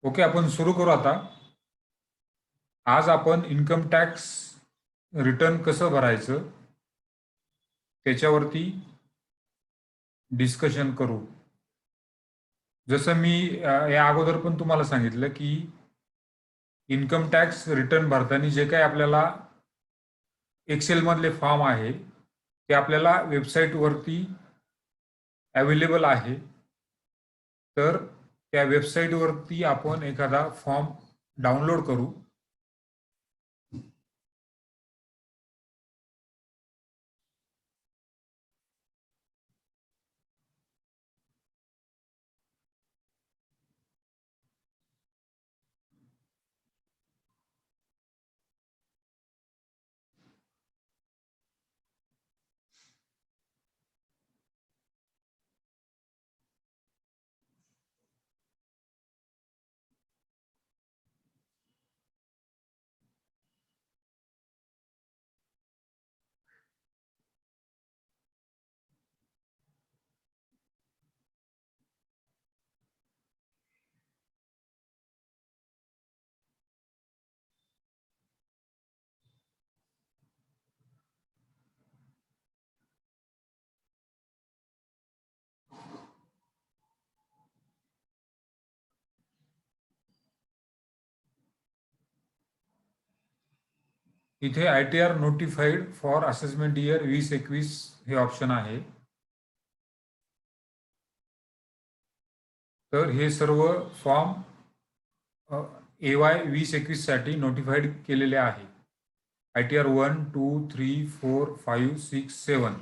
Okay, आपण सुरू करू आता. आज आपण इन्कम टॅक्स रिटर्न कसं भरायचं त्याच्यावरती डिस्कशन करू. जसं मी या अगोदर पण तुम्हाला सांगितलं की इन्कम टॅक्स रिटर्न भरताना जे काही आपल्याला एक्सेल मधले फॉर्म आहे ते आपल्याला वेबसाईटवरती अवेलेबल आहे. तर त्या वेबसाईटवरती आपण एखादा फॉर्म डाउनलोड करू. इथे ITR notified for assessment year 2021 हे ऑप्शन आहे. तर हे सर्व फॉर्म AY 2021 साठी नोटिफाईड केलेले आहे. ITR 1, 2, 3, 4, 5, 6, 7.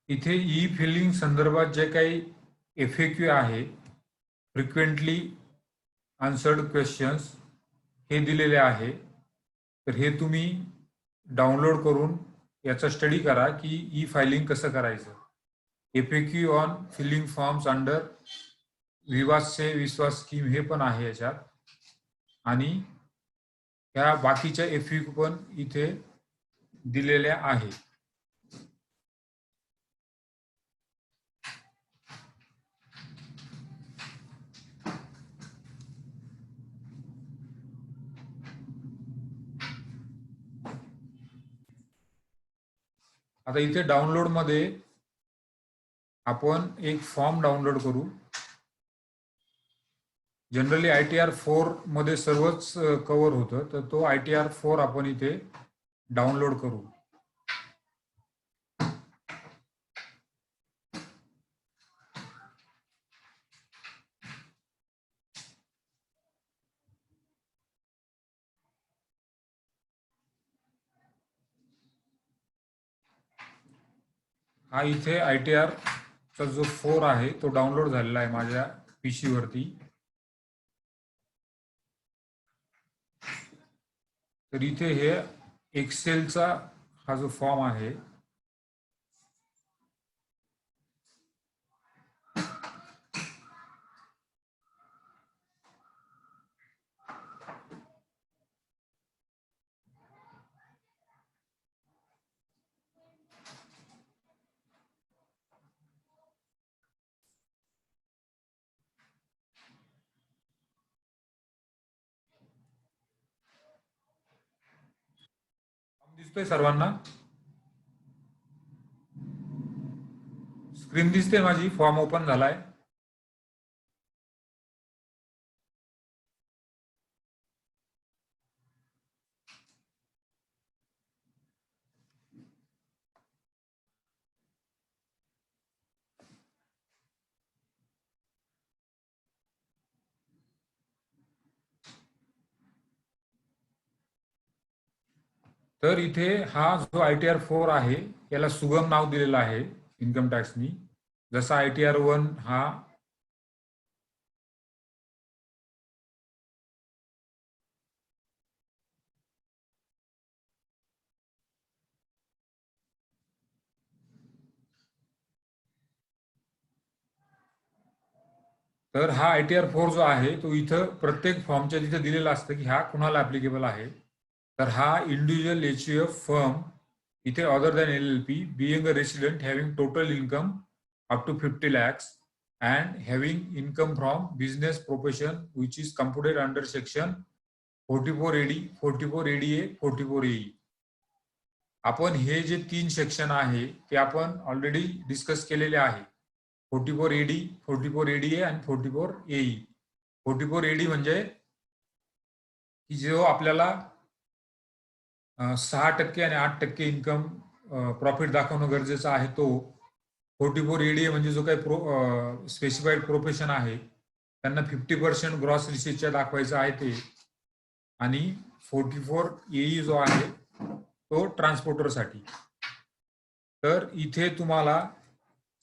इथे ई फिलिंग संदर्भात जे काही FAQ आहे, फ्रिक्वेंटली आन्सर्ड क्वेश्चन्स, हे दिलेले आहे. तर हे तुम्ही डाउनलोड करून याचा स्टडी करा की ई फायलिंग कसं करायचं. FAQ on filing forms under Vivad se Vishwas scheme हे पण आहे याच्यात, आणि ह्या बाकीच्या FAQ पण इथे दिलेल्या आहे. आता इथे डाउनलोड मध्ये आपण एक फॉर्म डाउनलोड करू. जनरली ITR 4 मध्ये सर्वच कव्हर होतं, तर तो ITR 4 आपण इथे डाउनलोड करू. हा इथे ITR चा जो 4 आहे तो डाउनलोड झालेला आहे माझ्या PC वरती. तर इथे हे एक्सेलचा हा जो फॉर्म आहे दिसतोय सर्वांना? स्क्रीन दिसते माझी? फॉर्म ओपन झालाय. तर इथे हा जो ITR 4 आहे याला सुगम नाव दिलेलं आहे इन्कम टॅक्सनी. जसा ITR 1 हा तर हा ITR 4 जो आहे तो इथं प्रत्येक फॉर्मच्या तिथे दिलेला असतं की हा कुणाला ऍप्लिकेबल आहे. तर हा इंडिव्हिज्युअल HUF फर्म इथे other than LLP being a resident having total income up to 50 lakhs and having income from business profession which is computed under section 44AD, 44ADA, 44AE. आपण हे जे 3 सेक्शन आहे ते आपण ऑलरेडी डिस्कस केलेले आहे. 44AD, 44ADA आणि 44AE. 44AD म्हणजे की जो आपल्याला 6% आणि 8% इन्कम प्रॉफिट दाखवणं गरजेचं आहे तो. 44ADA म्हणजे जो काही स्पेसिफाईड प्रोफेशन आहे त्यांना 50% ग्रॉस रिसीटच्या दाखवायचं आहे ते. आणि 44AE जो आहे तो ट्रान्सपोर्टरसाठी. तर इथे तुम्हाला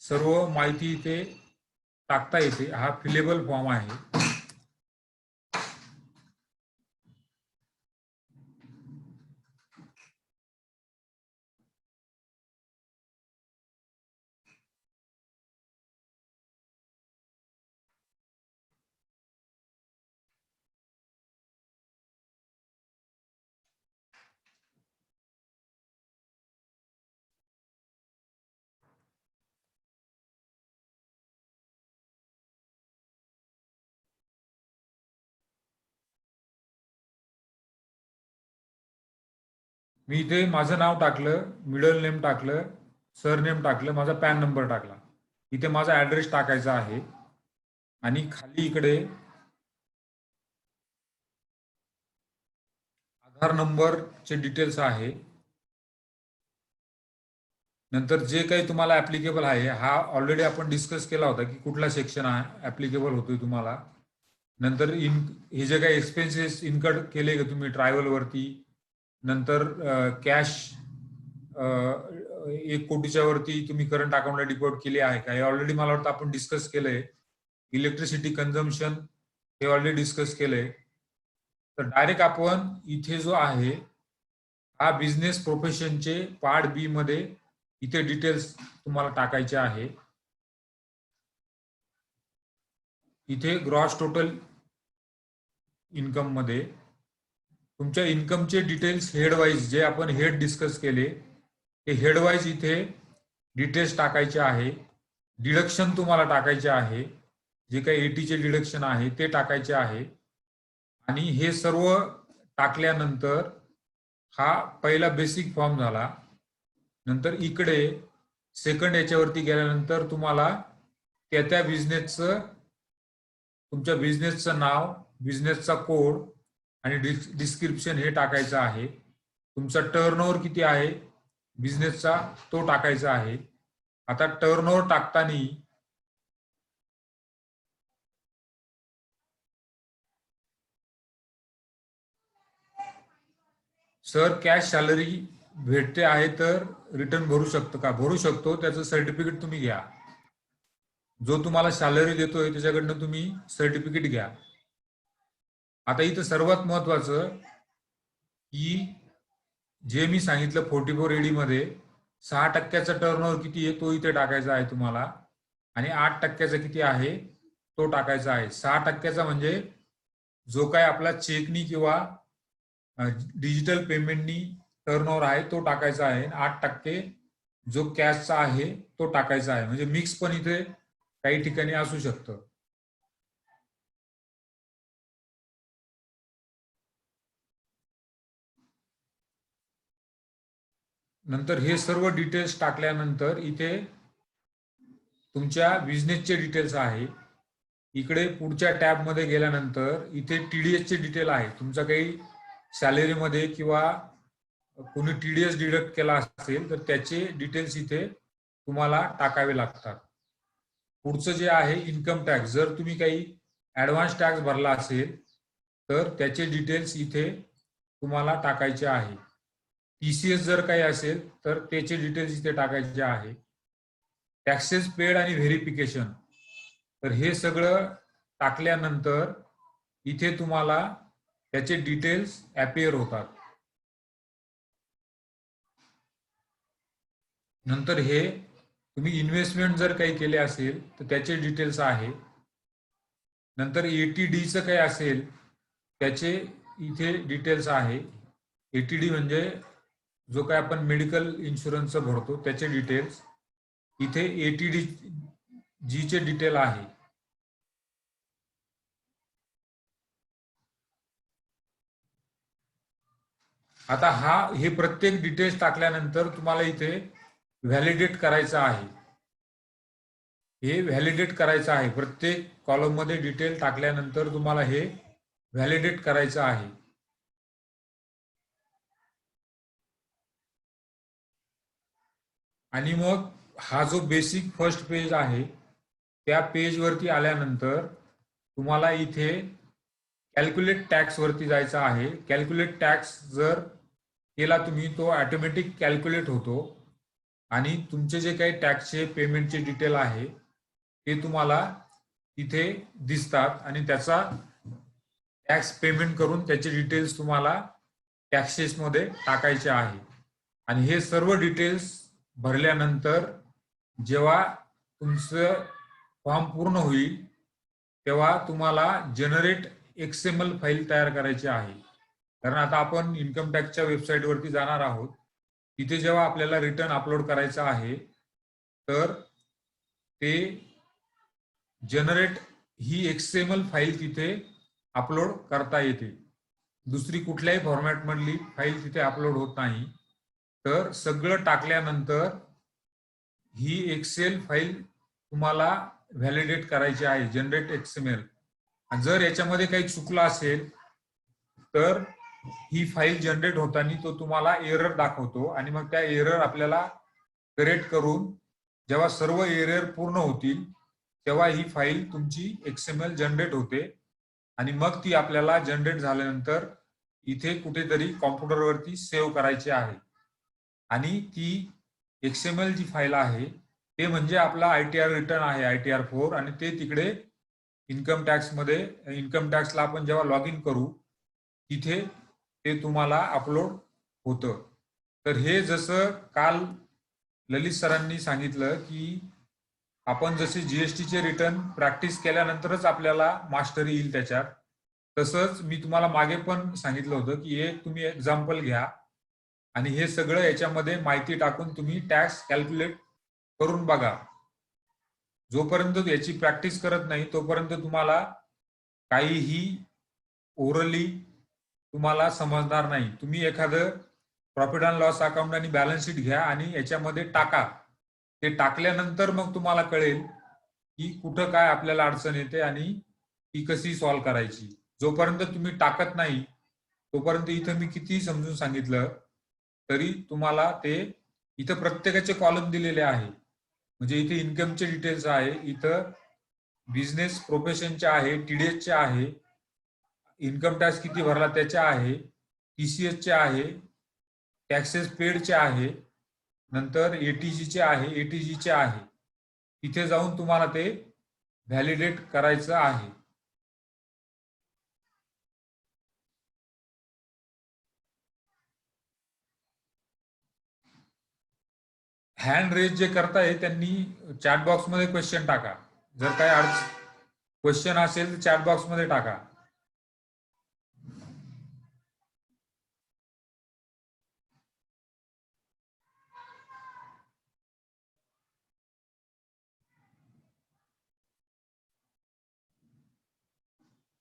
सर्व माहिती इथे टाकता येते. हा फिलेबल फॉर्म आहे. मी इथे माझं नाव टाकलं, मिडल नेम टाकलं, सरनेम टाकलं, माझा पॅन नंबर टाकला. इथे माझा ऍड्रेस टाकायचा आहे आणि खाली इकडे आधार नंबरचे डिटेल्स आहे. नंतर जे काही तुम्हाला ऍप्लिकेबल आहे हा ऑलरेडी आपण डिस्कस केला होता की कुठला सेक्शन ऍप्लिकेबल होतोय तुम्हाला. नंतर हे जे काही एक्सपेन्सेस इन्कर्ड केले का तुम्ही ट्रॅव्हल वरती, नंतर कॅश 1 कोटीच्या वरती तुम्ही करंट अकाउंटला डिपॉझिट केले आहे का, हे ऑलरेडी मला वाटतं आपण डिस्कस केलंय. इलेक्ट्रिसिटी कन्झम्पशन हे ऑलरेडी डिस्कस केलंय. तर डायरेक्ट आपण इथे जो आहे हा बिझनेस प्रोफेशनचे पार्ट बी मध्ये इथे डिटेल्स तुम्हाला टाकायचे आहे. इथे ग्रॉस टोटल इन्कम मध्ये तुमच्या इन्कमचे डिटेल्स हेड वाईज जे आपण हेड डिस्कस केले ते हेड वाईज इथे डिटेल्स टाकायचे आहे. डिडक्शन तुम्हाला टाकायचे आहे, जे काही 80चे डिडक्शन आहे ते टाकायचे आहे. आणि हे सर्व टाकल्यानंतर हा पहिला बेसिक फॉर्म झाला. नंतर इकडे सेकंड याच्यावरती गेल्यानंतर तुम्हाला त्या बिझनेसचं तुमच्या बिझनेसचं नाव, बिझनेसचा कोड आणि डिस्क्रिप्शन हे टाकायचं आहे. तुमचा टर्नओव्हर किती आहे बिझनेसचा तो टाकायचा आहे. आता टर्नओव्हर टाकताना सर कॅश सॅलरी भेटते आहे तर रिटर्न भरू शकतो का? भरू शकतो. त्याचं सर्टिफिकेट तुम्ही घ्या. जो तुम्हाला सॅलरी देतोय त्याच्याकडनं तुम्ही सर्टिफिकेट घ्या. आता इथं सर्वात महत्वाचं की जे मी सांगितलं 44AD मध्ये 6%चा टर्नओव्हर किती आहे तो इथे टाकायचा आहे तुम्हाला. आणि 8%चा किती आहे तो टाकायचा आहे. 6%चा म्हणजे जो काय आपला चेकनी किंवा डिजिटल पेमेंटनी टर्नओव्हर आहे तो टाकायचा आहे. 8% जो कॅशचा आहे तो टाकायचा आहे. म्हणजे मिक्स पण इथे काही ठिकाणी असू शकतं. नंतर हे सर्व डिटेल्स टाकल्यानंतर इथे तुमच्या बिझनेसचे डिटेल्स आहे. इकडे पुढच्या टॅब मध्ये गेल्यानंतर इथे TDS चे डिटेल आहे. तुमचा काही सॅलरीमध्ये किंवा कोणी TDS डिडक्ट केला असेल तर त्याचे डिटेल्स इथे तुम्हाला टाकावे लागतात. पुढचं जे आहे इन्कम टॅक्स, जर तुम्ही काही ऍडव्हान्स टॅक्स भरला असेल तर त्याचे डिटेल्स इथे तुम्हाला टाकायचे आहे. TCS जर काही असेल तर त्याचे डिटेल्स इथे टाकायचे आहे. टॅक्सेस पेड आणि व्हेरिफिकेशन, तर हे सगळं टाकल्यानंतर इथे तुम्हाला त्याचे डिटेल्स अपिअर होतात. नंतर हे तुम्ही इन्व्हेस्टमेंट जर काही केले असेल तर त्याचे डिटेल्स आहे. नंतर ATDचं काही असेल त्याचे इथे डिटेल्स आहे. ATD म्हणजे जो काय आपण मेडिकल इन्शुरन्स भरतो त्याचे डिटेल्स इथे ATD जी चे डिटेल आहे. आता हे प्रत्येक डिटेल्स टाकल्यानंतर तुम्हाला इथे व्हॅलिडेट करायचं आहे. हे व्हॅलिडेट करायचं आहे. प्रत्येक कॉलम मध्ये डिटेल टाकल्यानंतर तुम्हाला हे व्हॅलिडेट करायचं आहे. आणि मग हा जो बेसिक फर्स्ट पेज आहे त्या पेज वरती आल्यानंतर तुम्हाला इथे कॅल्क्युलेट टॅक्स वरती जायचं आहे. कॅल्क्युलेट टॅक्स जर केला तुम्ही तो ऑटोमॅटिक कॅल्क्युलेट होतो आणि तुमचे जे काही टॅक्सचे पेमेंटचे डिटेल आहे ते तुम्हाला इथे दिसतात आणि त्याचा टॅक्स पेमेंट करून त्याचे डिटेल्स तुम्हाला टॅक्सेस मध्ये टाकायचे आहे. आणि हे सर्व डिटेल्स भरल्यानंतर जेव्हा तुमचं फॉर्म पूर्ण होईल तेव्हा तुम्हाला जनरेट XML फाईल तयार करायची आहे. कारण आता आपण इन्कम टॅक्सच्या वेबसाईटवरती जाणार आहोत. तिथे जेव्हा आपल्याला रिटर्न अपलोड करायचा आहे तर ते जनरेट ही XML फाईल तिथे अपलोड करता येते. दुसरी कुठल्याही फॉर्मॅट मधली फाईल तिथे अपलोड होत नाही. तर सगळं टाकल्यानंतर ही एक्सेल फाईल तुम्हाला व्हॅलिडेट करायची आहे, जनरेट XML. जर याच्यामध्ये काही चुकलं असेल तर ही फाईल जनरेट होताना तो तुम्हाला एरर दाखवतो आणि मग त्या एरर आपल्याला करेक्ट करून जेव्हा सर्व एरर पूर्ण होतील तेव्हा ही फाईल तुमची XML जनरेट होते आणि मग ती आपल्याला जनरेट झाल्यानंतर इथे कुठेतरी कॉम्प्युटरवरती सेव्ह करायची आहे. आणि ती XML जी फाईल आहे ते म्हणजे आपला ITR रिटर्न आहे, ITR 4, आणि ते तिकडे इन्कम टॅक्स मध्ये, इन्कम टॅक्सला आपण जेव्हा लॉग इन करू तिथे ते तुम्हाला अपलोड होतं. तर हे जसं काल ललित सरांनी सांगितलं की आपण जसे जीएसटीचे रिटर्न प्रॅक्टिस केल्यानंतरच आपल्याला मास्टरी येईल त्याच्यात, तसंच मी तुम्हाला मागे पण सांगितलं होतं की एक तुम्ही एक्झाम्पल घ्या आणि हे सगळं याच्यामध्ये माहिती टाकून तुम्ही टॅक्स कॅल्क्युलेट करून बघा. जोपर्यंत याची प्रॅक्टिस करत नाही तोपर्यंत तुम्हाला काहीही ओरली तुम्हाला समजणार नाही. तुम्ही एखादं प्रॉफिट अँड लॉस अकाउंट आणि बॅलन्स शीट घ्या आणि याच्यामध्ये टाका. ते टाकल्यानंतर मग तुम्हाला कळेल की कुठं काय आपल्याला अडचण येते आणि ती कशी सॉल्व्ह करायची. जोपर्यंत तुम्ही टाकत नाही तोपर्यंत इथं मी किती समजून सांगितलं तरी तुम्हाला ते इथं प्रत्येकाचे कॉलम दिलेले आहे. म्हणजे इथे इन्कमचे डिटेल्स आहे, इथं बिझनेस प्रोफेशनचे आहे, TDSचे आहे, इन्कम टॅक्स किती भरला त्याचे आहे, TCSचे आहे, टॅक्सेस पेडचे आहे, नंतर ATGचे आहे, ATGचे आहे. तिथे जाऊन तुम्हाला ते व्हॅलिडेट करायचं आहे. हँड रेज जे करताय त्यांनी चॅट बॉक्स मध्ये क्वेश्चन टाका. जर काय क्वेश्चन असेल तर चॅट बॉक्स मध्ये टाका.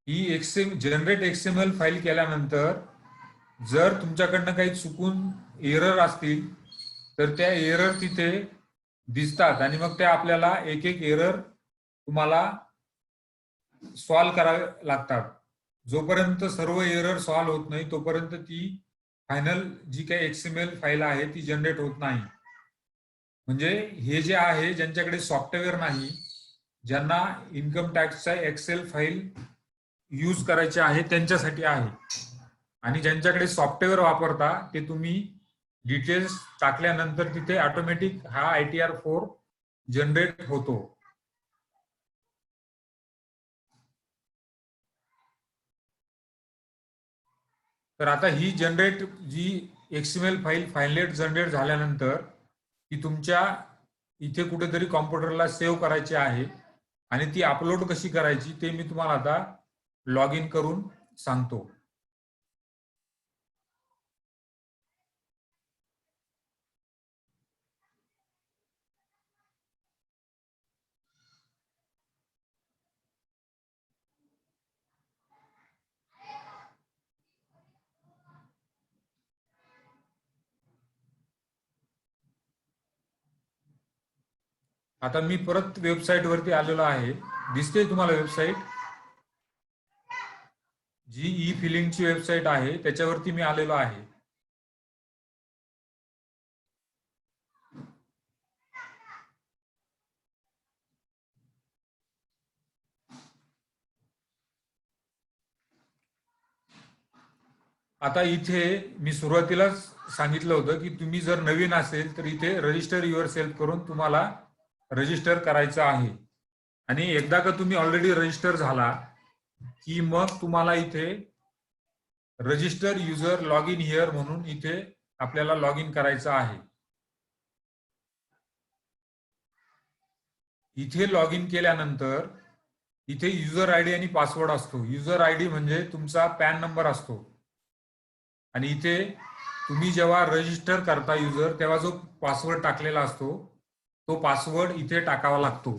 ही जनरेट XML फाईल केल्यानंतर जर तुमच्याकडनं काही चुकून एरर असतील तर त्या एरर तिथे दिसतात आणि मग त्या आपल्याला एक एक एरर तुम्हाला सॉल्व्ह करावे लागतात. जोपर्यंत सर्व एरर सॉल्व्ह होत नाही तोपर्यंत ती फायनल जी काही XML फाईल आहे ती जनरेट होत नाही. म्हणजे हे जे आहे ज्यांच्याकडे सॉफ्टवेअर नाही, ज्यांना इन्कम टॅक्सचा एक्सेल फाईल यूज करायचे आहे त्यांच्यासाठी आहे. आणि ज्यांच्याकडे सॉफ्टवेअर वापरता ते तुम्ही डिटेल्स टाकल्यानंतर तिथे ऑटोमॅटिक हा ITR4 जनरेट होतो. तर आता ही जनरेट जी XML फाईल जनरेट झाल्यानंतर ती तुमच्या इथे कुठेतरी कॉम्प्युटरला सेव्ह करायची आहे आणि ती अपलोड कशी करायची ते मी तुम्हाला आता लॉग इन करून सांगतो. आता मी परत वेबसाईट वरती आलेलो आहे. दिसते तुम्हाला वेबसाईट? जी ई फिलिंगची वेबसाईट आहे त्याच्यावरती मी आलेलो आहे. आता इथे मी सुरुवातीलाच सांगितलं होतं की तुम्ही जर नवीन असेल तर इथे रजिस्टर युअर सेल्फ करून तुम्हाला रजिस्टर करायचं आहे. आणि एकदा का तुम्ही ऑलरेडी रजिस्टर झाला की मग तुम्हाला इथे register user log in here म्हणून इथे आपल्याला लॉग इन करायचं आहे. इथे लॉग इन केल्यानंतर इथे युजर आयडी आणि पासवर्ड असतो. युजर आयडी म्हणजे तुमचा पॅन नंबर असतो आणि इथे तुम्ही जेव्हा रजिस्टर करता युजर तेव्हा जो पासवर्ड टाकलेला असतो तो पासवर्ड इथे टाकावा लागतो.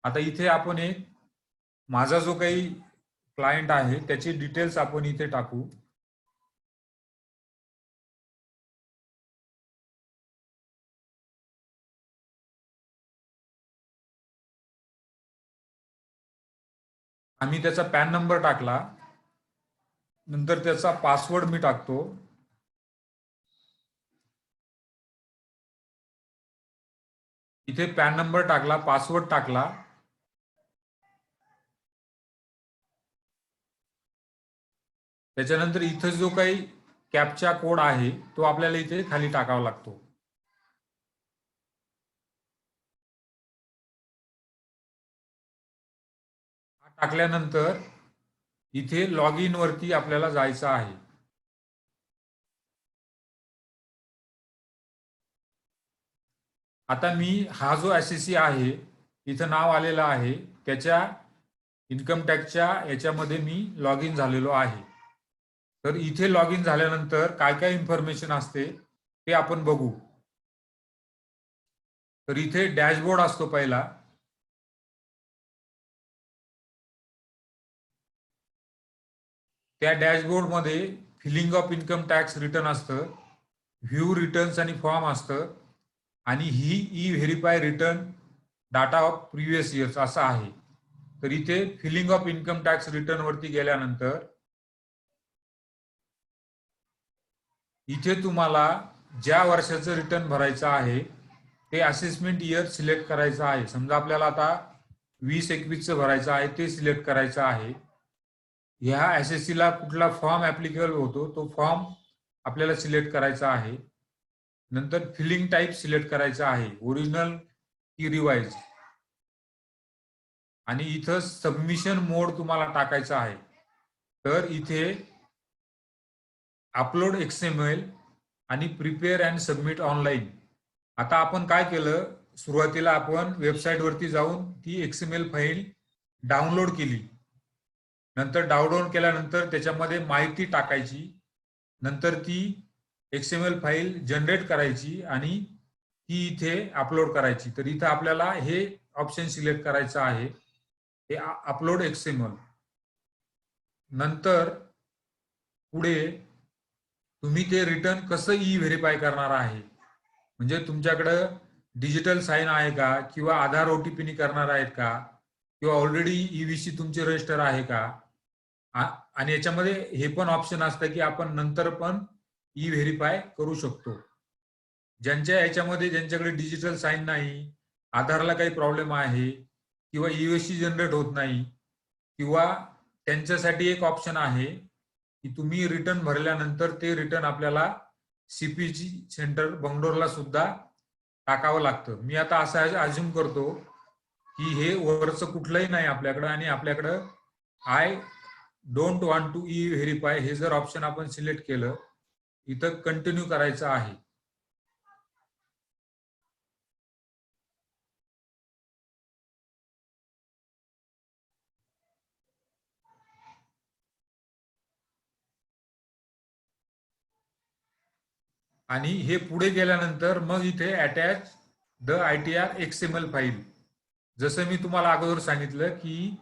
आता इथे आपण एक माझा जो काही क्लायंट आहे त्याचे डिटेल्स आपण इथे टाकू. आम्ही त्याचा पॅन नंबर टाकला, नंतर त्याचा पासवर्ड मी टाकतो. इथे पॅन नंबर टाकला, पासवर्ड टाकला. त्याच्यानंतर इथं जो काही कॅप्चा कोड आहे तो आपल्याला इथे खाली टाकावा लागतो. टाकल्यानंतर इथे लॉग इन वरती आपल्याला जायचं आहे. आता मी हा जो SSC आहे इथं नाव आलेलं आहे त्याच्या इन्कम टॅक्सच्या याच्यामध्ये मी लॉग इन झालेलो आहे. तर इथे लॉग इन झाल्यानंतर काय काय इन्फॉर्मेशन असते ते आपण बघू. तर इथे डॅशबोर्ड असतो पहिला. त्या डॅशबोर्डमध्ये filing of income tax return असतं, व्ह्यू रिटर्न्स आणि फॉर्म असतं आणि ही e verify return data of previous years असं आहे. तर इथे filing of income tax return वरती गेल्यानंतर इथे तुम्हाला ज्या वर्षाचं रिटर्न भरायचं आहे ते असेसमेंट इयर सिलेक्ट करायचं आहे. समजा आपल्याला आता 20-21चं भरायचं आहे ते सिलेक्ट करायचं आहे. ह्या SSC ला कुठला फॉर्म ऍप्लिकेबल होतो तो फॉर्म आपल्याला सिलेक्ट करायचा आहे. नंतर फिलिंग टाईप सिलेक्ट करायचं आहे, ओरिजिनल की रिवाइज. आणि इथं सबमिशन मोड तुम्हाला टाकायचा आहे. तर इथे अपलोड XML आणि प्रिपेअर अँड सबमिट ऑनलाईन. आता आपण काय केलं, सुरुवातीला आपण वेबसाईट वरती जाऊन ती XML फाईल डाउनलोड केली. नंतर डाउनलोड केल्यानंतर त्याच्यामध्ये माहिती टाकायची, नंतर ती XML फाईल जनरेट करायची आणि ती इथे अपलोड करायची. तर इथं आपल्याला हे ऑप्शन सिलेक्ट करायचं आहे, हे अपलोड XML. नंतर पुढे तुम्ही ते रिटर्न कसं ई व्हेरीफाय करणार आहे, म्हणजे तुमच्याकडं डिजिटल साईन आहे का किंवा आधार OTP करणार आहेत का किंवा ऑलरेडी EVC तुमचे रजिस्टर आहे का. आणि याच्यामध्ये हे पण ऑप्शन असतं की आपण नंतर पण ई व्हेरीफाय करू शकतो. ज्यांच्या याच्यामध्ये ज्यांच्याकडे डिजिटल साईन नाही, आधारला काही प्रॉब्लेम आहे किंवा EVC जनरेट होत नाही, किंवा त्यांच्यासाठी एक ऑप्शन आहे की तुम्ही रिटर्न भरल्यानंतर ते रिटर्न आपल्याला सीपीजी सेंटर बंगलोरला सुद्धा टाकावं लागतं. मी आता असं अज्युम करतो की हे वरचं कुठलंही नाही आपल्याकडं आणि आपल्याकडं I don't want to e verify हे जर ऑप्शन आपण सिलेक्ट केलं, इथं कंटिन्यू करायचं आहे. आणि हे पुढे गेल्यानंतर मग इथे attach the ITR XML file. जसं मी तुम्हाला अगोदर सांगितलं की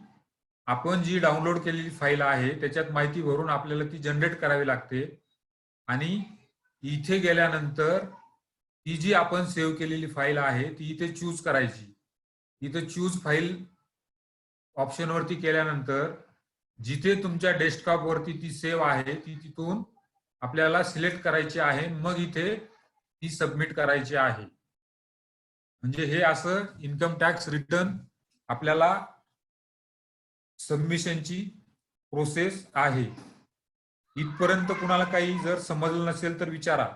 आपण जी डाउनलोड केलेली फाईल आहे त्याच्यात माहिती भरून आपल्याला ती जनरेट करावी लागते आणि इथे गेल्यानंतर ती जी आपण सेव्ह केलेली फाईल आहे ती इथे चूज करायची. इथे चूज फाईल ऑप्शनवरती केल्यानंतर जिथे तुमच्या डेस्कटॉपवरती ती सेव्ह आहे ती तिथून आपल्याला सिलेक्ट करायची आहे, मग इथे ती सबमिट करायची आहे. म्हणजे हे असं इन्कम टॅक्स रिटर्न आपल्याला सबमिशनची प्रोसेस आहे. इथपर्यंत कुणाला काही जर समजलं नसेल तर विचारा.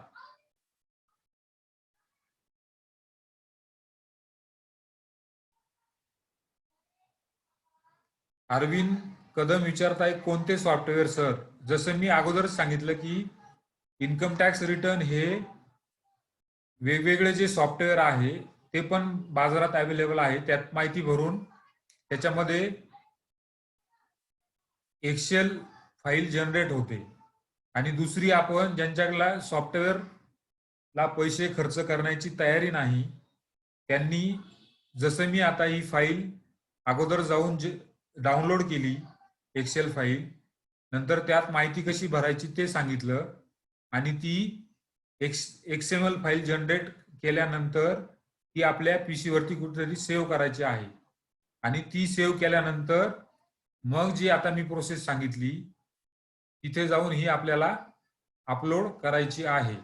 अरविंद कदम विचारताय कोणते सॉफ्टवेअर सर? जसं मी अगोदरच सांगितलं की इन्कम टॅक्स रिटर्न हे वेगवेगळे जे सॉफ्टवेअर आहे ते पण बाजारात अवेलेबल आहे. त्यात माहिती भरून त्याच्यामध्ये एक्सेल फाईल जनरेट होते. आणि दुसरी आपण ज्यांच्याकडला सॉफ्टवेअरला पैसे खर्च करण्याची तयारी नाही त्यांनी, जसं मी आता ही फाईल अगोदर जाऊन डाउनलोड केली एक्सेल फाईल, नंतर त्यात माहिती कशी भरायची ते सांगितलं आणि ती XML फाईल जनरेट केल्यानंतर ती आपल्या PC वरती कुठेतरी सेव्ह करायची आहे आणि ती सेव्ह केल्यानंतर मग जी आता मी प्रोसेस सांगितली तिथे जाऊन ही आपल्याला अपलोड करायची आहे.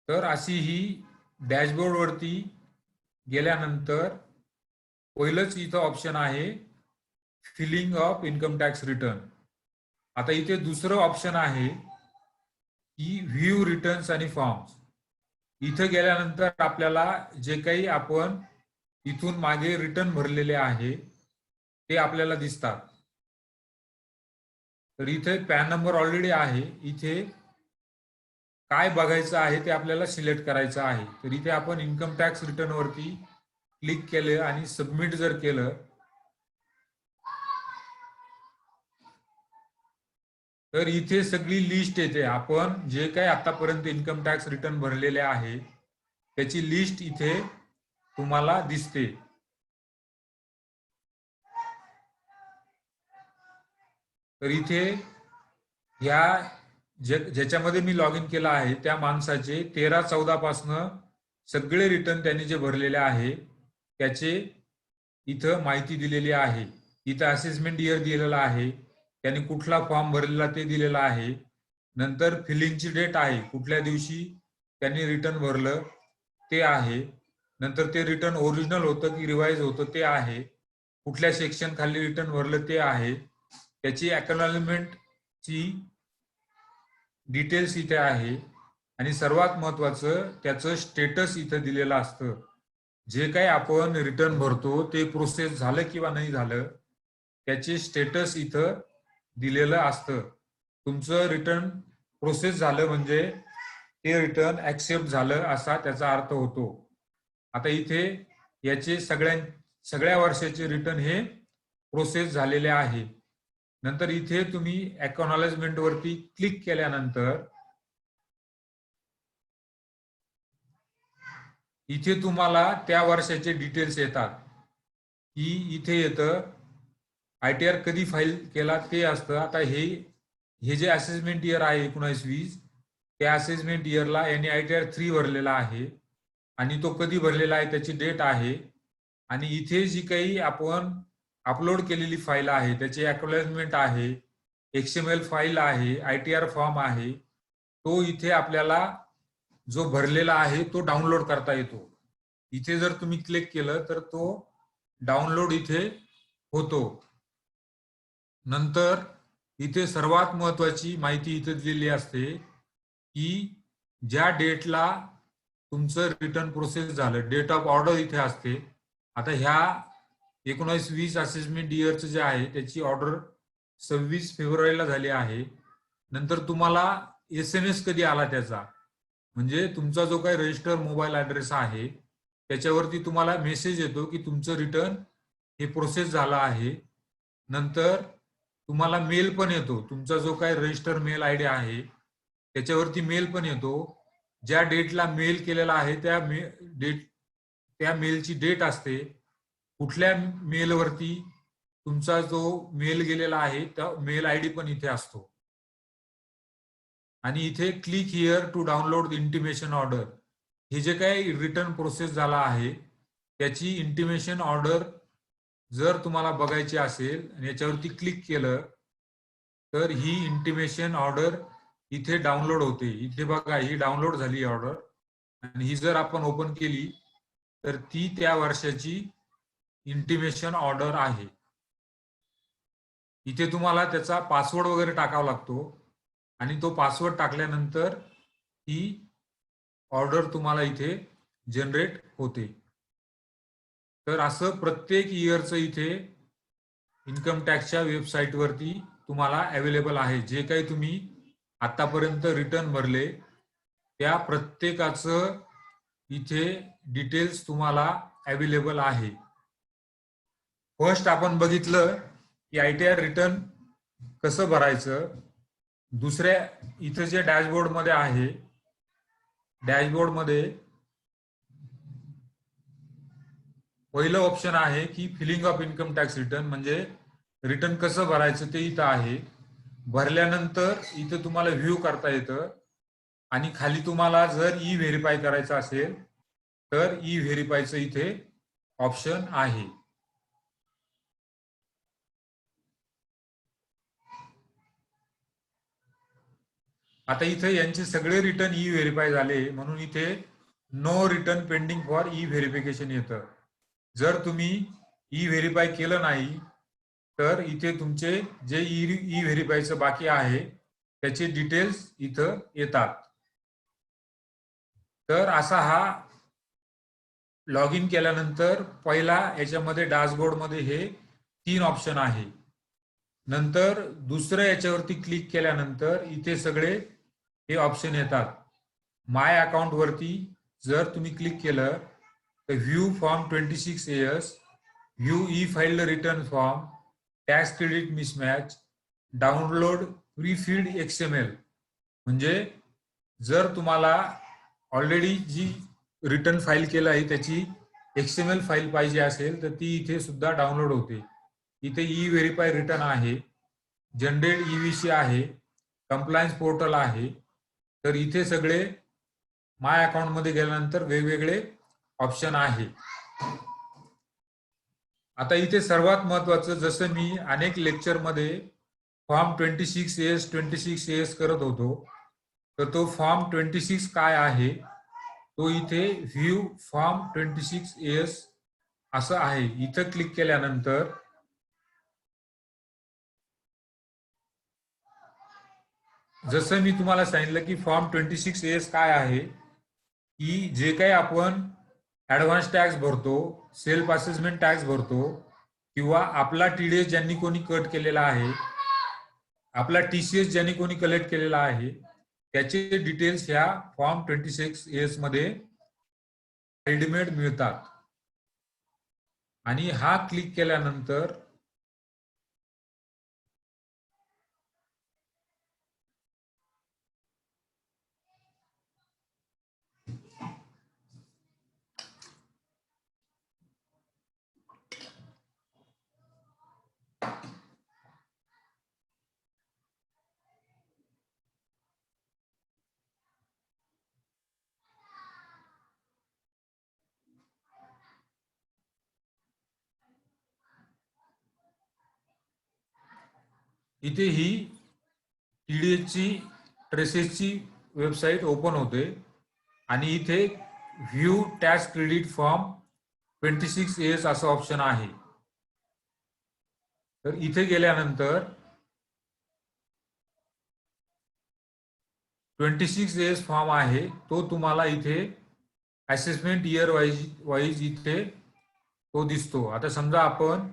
तर अशी ही डॅशबोर्ड वरती गेल्यानंतर पहिलंच इथं ऑप्शन आहे filing of income tax return. आता इथे दुसरं ऑप्शन आहे की व्ह्यू रिटर्न्स आणि फॉर्म्स. इथं गेल्यानंतर आपल्याला जे काही आपण इथून मागे रिटर्न भरलेले आहे ते आपल्याला दिसतात. तर इथे पॅन नंबर ऑलरेडी आहे. इथे काय बघायचं आहे ते आपल्याला सिलेक्ट करायचं आहे. तर इथे आपण इन्कम टॅक्स रिटर्न वरती क्लिक केलं आणि सबमिट जर केलं तर इथे सगळी लिस्ट येते. आपण जे काही आतापर्यंत इन्कम टॅक्स रिटर्न भरलेले आहे त्याची लिस्ट इथे तुम्हाला दिसते. तर इथे ह्या ज्याच्यामध्ये मी लॉग इन केला आहे त्या माणसाचे 13/14 पासनं सगळे रिटर्न त्यांनी जे भरलेले आहे त्याचे इथं माहिती दिलेली आहे. इथं असेसमेंट इयर दिलेला आहे, त्यांनी कुठला फॉर्म भरलेला ते दिलेला आहे, नंतर फिलिंगची डेट आहे, कुठल्या दिवशी त्यांनी रिटर्न भरलं ते आहे, नंतर ते रिटर्न ओरिजिनल होतं की रिवाइज होतं ते आहे, कुठल्या सेक्शन खाली रिटर्न भरलं ते आहे, त्याची एक्नॉलेजमेंटची डिटेल्स इथे आहे आणि सर्वात महत्वाचं त्याचं स्टेटस इथं दिलेलं असतं. जे काही आपण रिटर्न भरतो ते प्रोसेस झालं किंवा नाही झालं त्याचे स्टेटस इथं दिलेलं असतं. तुमचं रिटर्न प्रोसेस झालं म्हणजे ते रिटर्न ऍक्सेप्ट झालं असा त्याचा अर्थ होतो. आता इथे याचे सगळ्या वर्षाचे रिटर्न हे प्रोसेस झालेले आहे. नंतर इथे तुम्ही एक्नॉलेजमेंट वरती क्लिक केल्यानंतर इथे तुम्हाला त्या वर्षाचे डिटेल्स येतात की इथे येतं ITR कधी फाईल केला ते असतं. आता हे जे असेसमेंट इयर आहे 19-20 त्या असेसमेंट इयरला यांनी ITR 3 भरलेला आहे आणि तो कधी भरलेला आहे त्याची डेट आहे आणि इथे जी काही आपण अपलोड केलेली फाईल आहे त्याची एक्नॉलेजमेंट आहे, XML फाईल आहे, ITR फॉर्म आहे, तो इथे आपल्याला जो भरलेला आहे तो डाउनलोड करता येतो. इथे जर तुम्ही क्लिक केलं तर तो डाउनलोड इथे होतो. नंतर इथे सर्वात महत्वाची माहिती इथे दिलेली असते की ज्या डेटला तुमचं रिटर्न प्रोसेस झालं, डेट ऑफ ऑर्डर इथे असते. आता ह्या 19-20 असेसमेंट इयरचं जे आहे त्याची ऑर्डर 26 फेब्रुवारीला झाली आहे. नंतर तुम्हाला SMS कधी आला त्याचा, म्हणजे तुमचा जो काही रजिस्टर मोबाईल ऍड्रेस आहे त्याच्यावरती तुम्हाला मेसेज येतो की तुमचं रिटर्न हे प्रोसेस झाला आहे. नंतर तुम्हाला मेल पण येतो, तुमचा जो काही रजिस्टर मेल आयडी आहे त्याच्यावरती मेल पण येतो. ज्या डेटला मेल केलेला आहे त्या मेलची डेट असते, कुठल्या मेलवरती तुमचा जो मेल गेलेला आहे त्या मेल आयडी पण इथे असतो. आणि इथे click here to download intimation order, हे जे काही रिटर्न प्रोसेस झाला आहे त्याची इंटिमेशन ऑर्डर जर तुम्हाला बघायची असेल आणि याच्यावरती क्लिक केलं तर ही इंटिमेशन ऑर्डर इथे डाउनलोड होते. इथे बघा ही डाउनलोड झाली ऑर्डर, आणि ही जर आपण ओपन केली तर ती त्या वर्षाची इंटिमेशन ऑर्डर आहे. इथे तुम्हाला त्याचा पासवर्ड वगैरे टाकावा लागतो आणि तो पासवर्ड टाकल्यानंतर ही ऑर्डर तुम्हाला इथे जनरेट होते. तर असं प्रत्येक इयरचं इथे इन्कम टॅक्सच्या वेबसाईटवरती तुम्हाला अवेलेबल आहे. जे काही तुम्ही आतापर्यंत रिटर्न भरले त्या प्रत्येकाचं इथे डिटेल्स तुम्हाला अवेलेबल आहे. फर्स्ट आपण बघितलं की ITR रिटर्न कसं भरायचं. दुसऱ्या इथे जे डॅशबोर्ड मध्ये आहे, डॅशबोर्ड मध्ये पहिलं ऑप्शन आहे की filing of income tax return, म्हणजे रिटर्न कसं भरायचं ते इथं आहे. भरल्यानंतर इथे तुम्हाला व्ह्यू करता येतं आणि खाली तुम्हाला जर ई व्हेरीफाय करायचं असेल तर ई व्हेरीफायचं इथे ऑप्शन आहे. आता इथे यांचे सगळे रिटर्न ई व्हेरीफाय झाले म्हणून इथे no return pending for e verification येतं. जर तुम्ही ई व्हेरीफाय केलं नाही तर इथे तुमचे जे ई व्हेरीफायचं बाकी आहे त्याचे डिटेल्स इथं येतात. तर असा हा लॉग इन केल्यानंतर पहिला याच्यामध्ये डॅशबोर्ड मध्ये हे 3 ऑप्शन आहे. नंतर दुसऱ्या याच्यावरती क्लिक केल्यानंतर इथे सगळे हे ऑप्शन येतात. माय अकाउंट वरती जर तुम्ही क्लिक केलं तर view form 26 AS, view E filed return form, tax credit mismatch, download prefilled XML, म्हणजे जर तुम्हाला ऑलरेडी जी रिटर्न फाईल केलं आहे त्याची XML फाईल पाहिजे असेल तर ती इथे सुद्धा डाउनलोड होते. इथे ई व्हेरीफाय रिटर्न आहे, जनरेट EVC आहे, कंप्लायन्स पोर्टल आहे. तर इथे सगळे माय अकाउंट मध्ये गेल्यानंतर वेगवेगळे ऑप्शन आहे. आता इथे सर्वात महत्वाचं, जसं मी अनेक लेक्चर मध्ये फॉर्म 26 AS करत होतो, तर तो फॉर्म 26 काय आहे तो इथे व्ह्यू फॉर्म 26 AS असं आहे. इथं क्लिक केल्यानंतर जसं मी तुम्हाला सांगितलं की फॉर्म 26 AS काय आहे, की जे काही आपण ऍडव्हान्स टॅक्स भरतो, सेल्फ असेसमेंट टॅक्स भरतो, किंवा आपला TDS ज्यांनी कोणी कट केलेला आहे, आपला TCS ज्यांनी कोणी कलेक्ट केलेला आहे, त्याचे डिटेल्स ह्या फॉर्म 26 AS मध्ये रेडीमेड मिळतात. आणि हा क्लिक केल्यानंतर इथे ही TDS ची ट्रेसेसची वेबसाईट ओपन होते आणि इथे view tax credit form 26 AS असं ऑप्शन आहे. तर इथे गेल्यानंतर 26A फॉर्म आहे तो तुम्हाला इथे असेसमेंट इयर वाईज इथे तो दिसतो. आता समजा आपण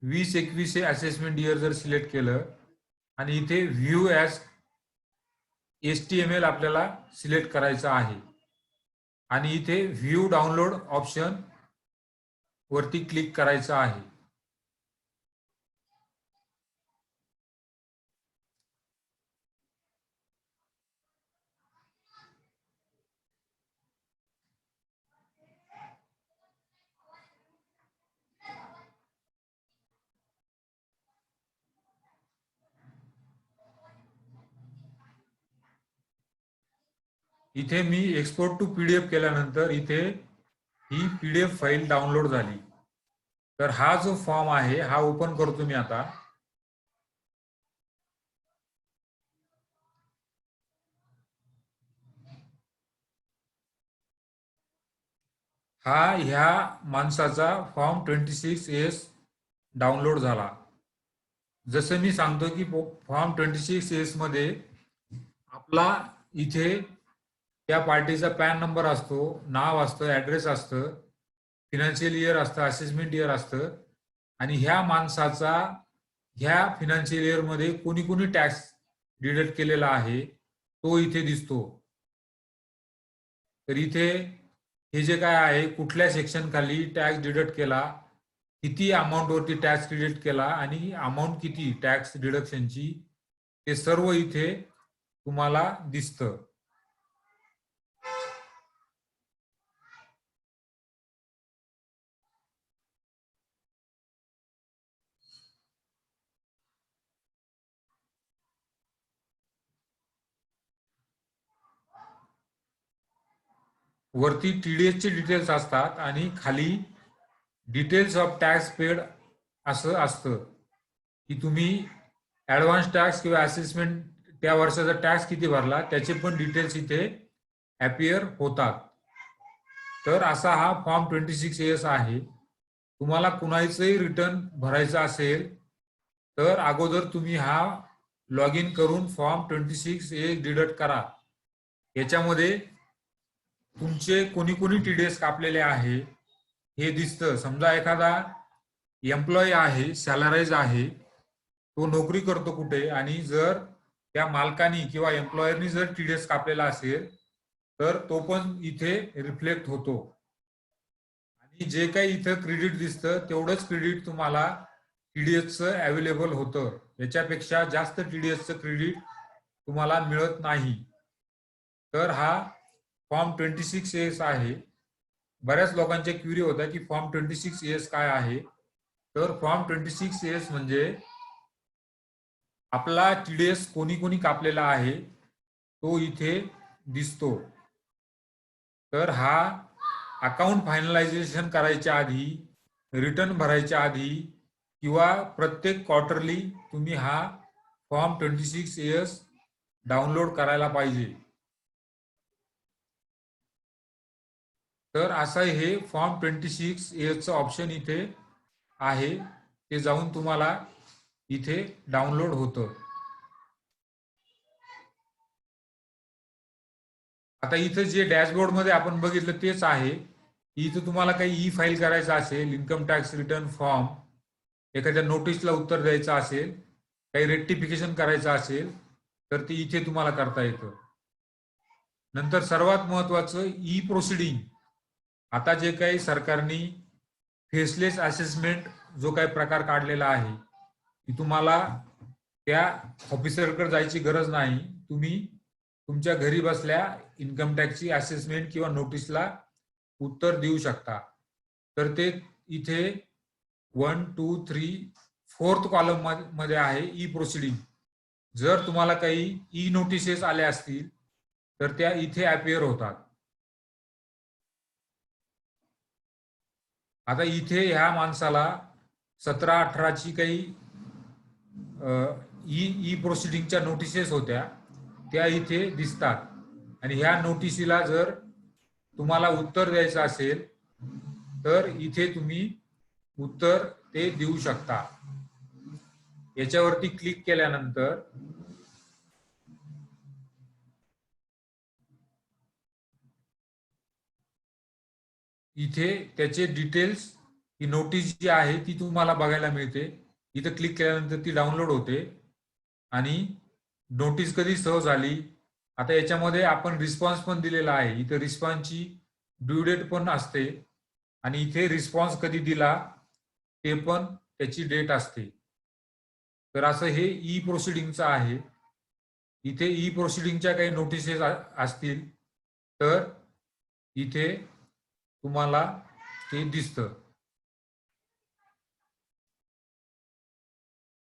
20-21 हे असेसमेंट इयर जर सिलेक्ट केलं आणि इथे व्ह्यू ॲज HTML आपल्याला सिलेक्ट करायचं आहे आणि इथे व्ह्यू डाउनलोड ऑप्शन वरती क्लिक करायचं आहे. इथे मी एक्सपोर्ट टू PDF केल्यानंतर इथे ही PDF फाईल डाउनलोड झाली. तर हा जो फॉर्म आहे हा ओपन करतो मी आता. हा ह्या माणसाचा फॉर्म 26S डाउनलोड झाला. जसं मी सांगतो की फॉर्म 26S मध्ये आपला इथे त्या पार्टीचा पॅन नंबर असतो, नाव असतं, ॲड्रेस असतं, फिनान्शियल इयर असतं, असेसमेंट इयर असतं आणि ह्या माणसाचा ह्या फिनान्शियल इयर मध्ये कोणी कोणी टॅक्स डिडक्ट केलेला आहे तो इथे दिसतो. तर इथे हे जे काय आहे कुठल्या सेक्शन खाली टॅक्स डिडक्ट केला, किती अमाऊंट वरती टॅक्स डिडक्ट केला आणि अमाऊंट किती टॅक्स डिडक्शनची ते सर्व इथे तुम्हाला दिसतं. वरती TDS चे डिटेल्स असतात आणि खाली डिटेल्स ऑफ टॅक्स पेड असं असतं की तुम्ही ऍडव्हान्स टॅक्स किंवा असेसमेंट त्या वर्षाचा टॅक्स किती भरला त्याचे पण डिटेल्स इथे अपियर होतात. तर असा हा फॉर्म 26AS आहे. तुम्हाला कुणाचंही रिटर्न भरायचं असेल तर अगोदर तुम्ही हा लॉग इन करून फॉर्म 26AS डिडक्ट करा. याच्यामध्ये तुमचे कोणी कोणी TDS कापलेले आहे हे दिसतं. समजा एखादा एम्प्लॉई आहे, सॅलराईज आहे, तो नोकरी करतो कुठे आणि जर त्या मालकानी किंवा एम्प्लॉयरनी जर TDS कापलेला असेल तर तो पण इथे रिफ्लेक्ट होतो आणि जे काही इथं क्रेडिट दिसतं तेवढंच क्रेडिट तुम्हाला TDSचं अवेलेबल होतं. याच्यापेक्षा जास्त TDSचं क्रेडिट तुम्हाला मिळत नाही. तर हा फॉर्म 26AS आहे. बऱ्याच लोकांच्या क्वेरी होत्या की फॉर्म 26AS काय आहे. तर फॉर्म 26AS म्हणजे आपला TDS कोणी कोणी कापलेला आहे तो इथे दिसतो. तर हा अकाउंट फायनलायझेशन करायच्या आधी, रिटर्न भरायच्या आधी किंवा प्रत्येक क्वार्टरली तुम्ही हा फॉर्म 26AS डाउनलोड करायला पाहिजे. तर असं हे फॉर्म 26AS ऑप्शन इथे आहे, ते जाऊन तुम्हाला इथे डाउनलोड होतं. आता इथं जे डॅशबोर्ड मध्ये आपण बघितलं तेच आहे. इथं तुम्हाला काही फाईल करायचं असेल, इन्कम टॅक्स रिटर्न फॉर्म, एखाद्या नोटीसला उत्तर द्यायचं असेल, काही रेक्टिफिकेशन करायचं असेल तर ते इथे तुम्हाला करता येतं. नंतर सर्वात महत्वाचं प्रोसिडिंग. आता जे काही सरकारने फेसलेस असेसमेंट जो काही प्रकार काढलेला आहे की तुम्हाला त्या ऑफिसरकडे जायची गरज नाही, तुम्ही तुमच्या घरी बसल्या इन्कम टॅक्सची असेसमेंट किंवा नोटीसला उत्तर देऊ शकता. तर ते इथे 1, 2, 3, 4th कॉलम मध्ये आहे प्रोसिडिंग. जर तुम्हाला काही नोटिसेस आल्या असतील तर त्या इथे अपियर होतात. आता इथे ह्या माणसाला 17-18ची काही प्रोसिडिंगच्या नोटिसेस होत्या त्या इथे दिसतात आणि ह्या नोटिसीला जर तुम्हाला उत्तर द्यायचं असेल तर इथे तुम्ही उत्तर ते देऊ शकता. याच्यावरती क्लिक केल्यानंतर इथे त्याचे डिटेल्स, ही नोटीस जी आहे ती तुम्हाला बघायला मिळते. इथं क्लिक केल्यानंतर ती डाउनलोड होते आणि नोटीस कधी सर्व झाली. आता याच्यामध्ये आपण रिस्पॉन्स पण दिलेला आहे. इथे रिस्पॉन्सची ड्यू डेट पण असते आणि इथे रिस्पॉन्स कधी दिला ते पण त्याची डेट असते. तर असं हे ई प्रोसिडिंगचं आहे. इथे ई प्रोसिडिंगच्या काही नोटिसेस असतील तर इथे तुम्हाला ते दिसतं.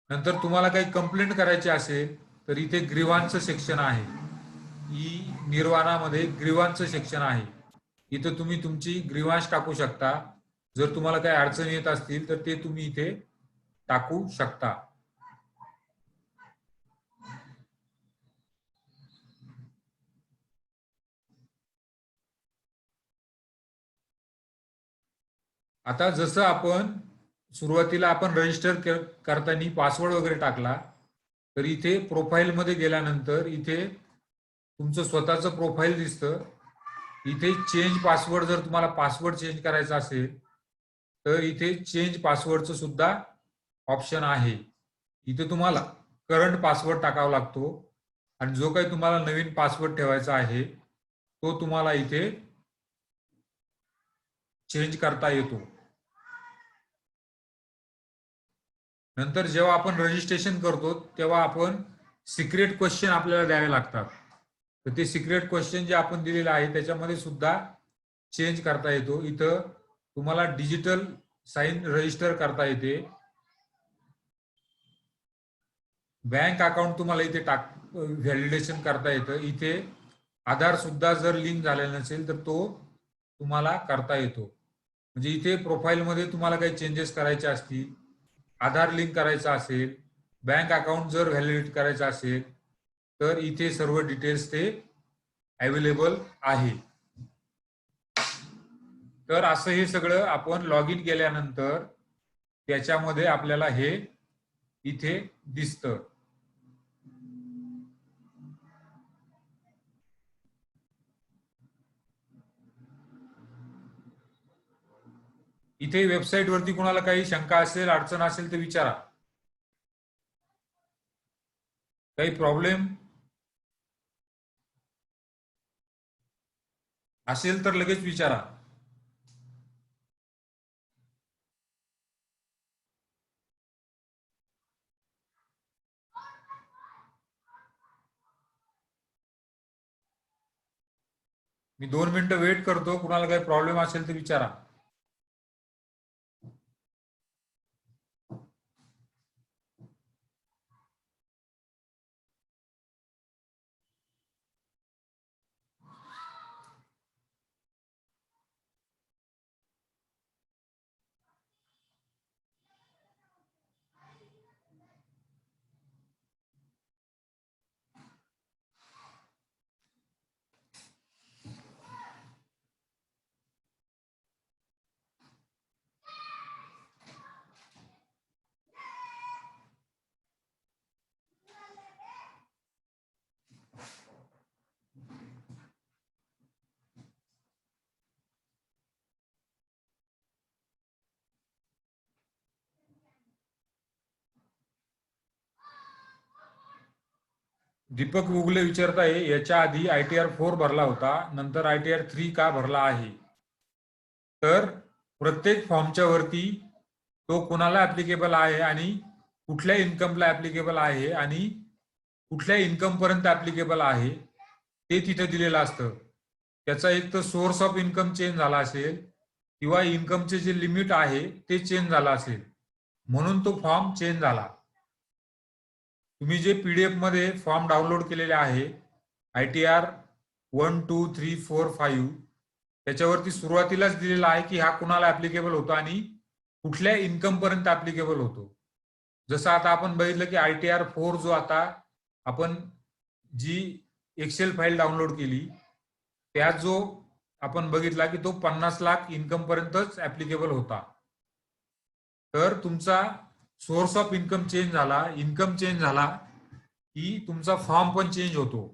नंतर तुम्हाला काही कंप्लेंट करायची असेल तर इथे ग्रीवांचं सेक्शन आहे. ई निर्वाणामध्ये ग्रीवांचं सेक्शन आहे. इथं तुम्ही तुमची ग्रीवांश टाकू शकता. जर तुम्हाला काही अडचणी येत असतील तर ते तुम्ही इथे टाकू शकता. आता जसं आपण सुरुवातीला आपण रजिस्टर करताना पासवर्ड वगैरे टाकला, तर इथे प्रोफाईल मध्ये गेल्यानंतर इथे तुमचं स्वतःचं प्रोफाईल दिसतं. इथे चेंज पासवर्ड, जर तुम्हाला पासवर्ड चेंज करायचा असेल तर इथे चेंज पासवर्डचं सुद्धा ऑप्शन आहे. इथे तुम्हाला करंट पासवर्ड टाकावा लागतो आणि जो काही तुम्हाला नवीन पासवर्ड ठेवायचा आहे तो तुम्हाला इथे चेंज करता येतो. नंतर जेव्हा आपण रजिस्ट्रेशन करतो तेव्हा आपण सिक्रेट क्वेश्चन आपल्याला द्यावे लागतात. तर ते सिक्रेट क्वेश्चन जे आपण दिलेले आहे त्याच्यामध्ये सुद्धा चेंज करता येतो. इथं तुम्हाला डिजिटल साइन रजिस्टर करता येते. बँक अकाउंट तुम्हाला इथे व्हॅलिडेशन करता येतं. इथे आधार सुद्धा जर लिंक झालेला नसेल तर तो तुम्हाला करता येतो. म्हणजे इथे प्रोफाईलमध्ये तुम्हाला काही चेंजेस करायचे असतील, आधार लिंक करायचा असेल, बँक अकाउंट जर व्हॅलिडेट करायचा असेल तर इथे सर्व डिटेल्स ते अवेलेबल आहे. तर असं हे सगळं आपण लॉग इन केल्यानंतर त्याच्यामध्ये आपल्याला हे इथे दिसतं. इथे वेबसाईट वरती कोणाला काही शंका असेल, अडचण असेल तर विचारा. काही प्रॉब्लेम असेल तर लगेच विचारा. मी 2 मिनिटं वेट करतो. कुणाला काही प्रॉब्लेम असेल तर विचारा. दीपक उगले विचारत आहे, याच्या आधी ITR 4 भरला होता, नंतर ITR 3 का भरला आहे? तर प्रत्येक फॉर्मच्या वरती तो कुणाला ऍप्लिकेबल आहे आणि कुठल्या इन्कमला ऍप्लिकेबल आहे आणि कुठल्या इन्कम पर्यंत ऍप्लिकेबल आहे ते तिथे दिलेलं असतं. त्याचा एक तर सोर्स ऑफ इन्कम चेंज झाला असेल किंवा इन्कमचे जे लिमिट आहे ते चेंज झाला असेल, म्हणून तो फॉर्म चेंज झाला. तुम्ही जे PDF मध्ये फॉर्म डाउनलोड केलेले आहे ITR 1, 2, 3, 4, 5, त्याच्यावरती सुरुवातीलाच दिलेला आहे की हा कुणाला ऍप्लिकेबल होतो आणि कुठल्या इन्कम पर्यंत ऍप्लिकेबल होतो. जसं आता आपण बघितलं की ITR 4 जो आता आपण जी एक्सेल फाईल डाउनलोड केली त्यात जो आपण बघितला की तो 50 लाख इन्कम पर्यंतच ऍप्लिकेबल होता. तर तुमचा सोर्स ऑफ इन्कम चेंज झाला, इन्कम चेंज झाला की तुमचा फॉर्म पण चेंज होतो.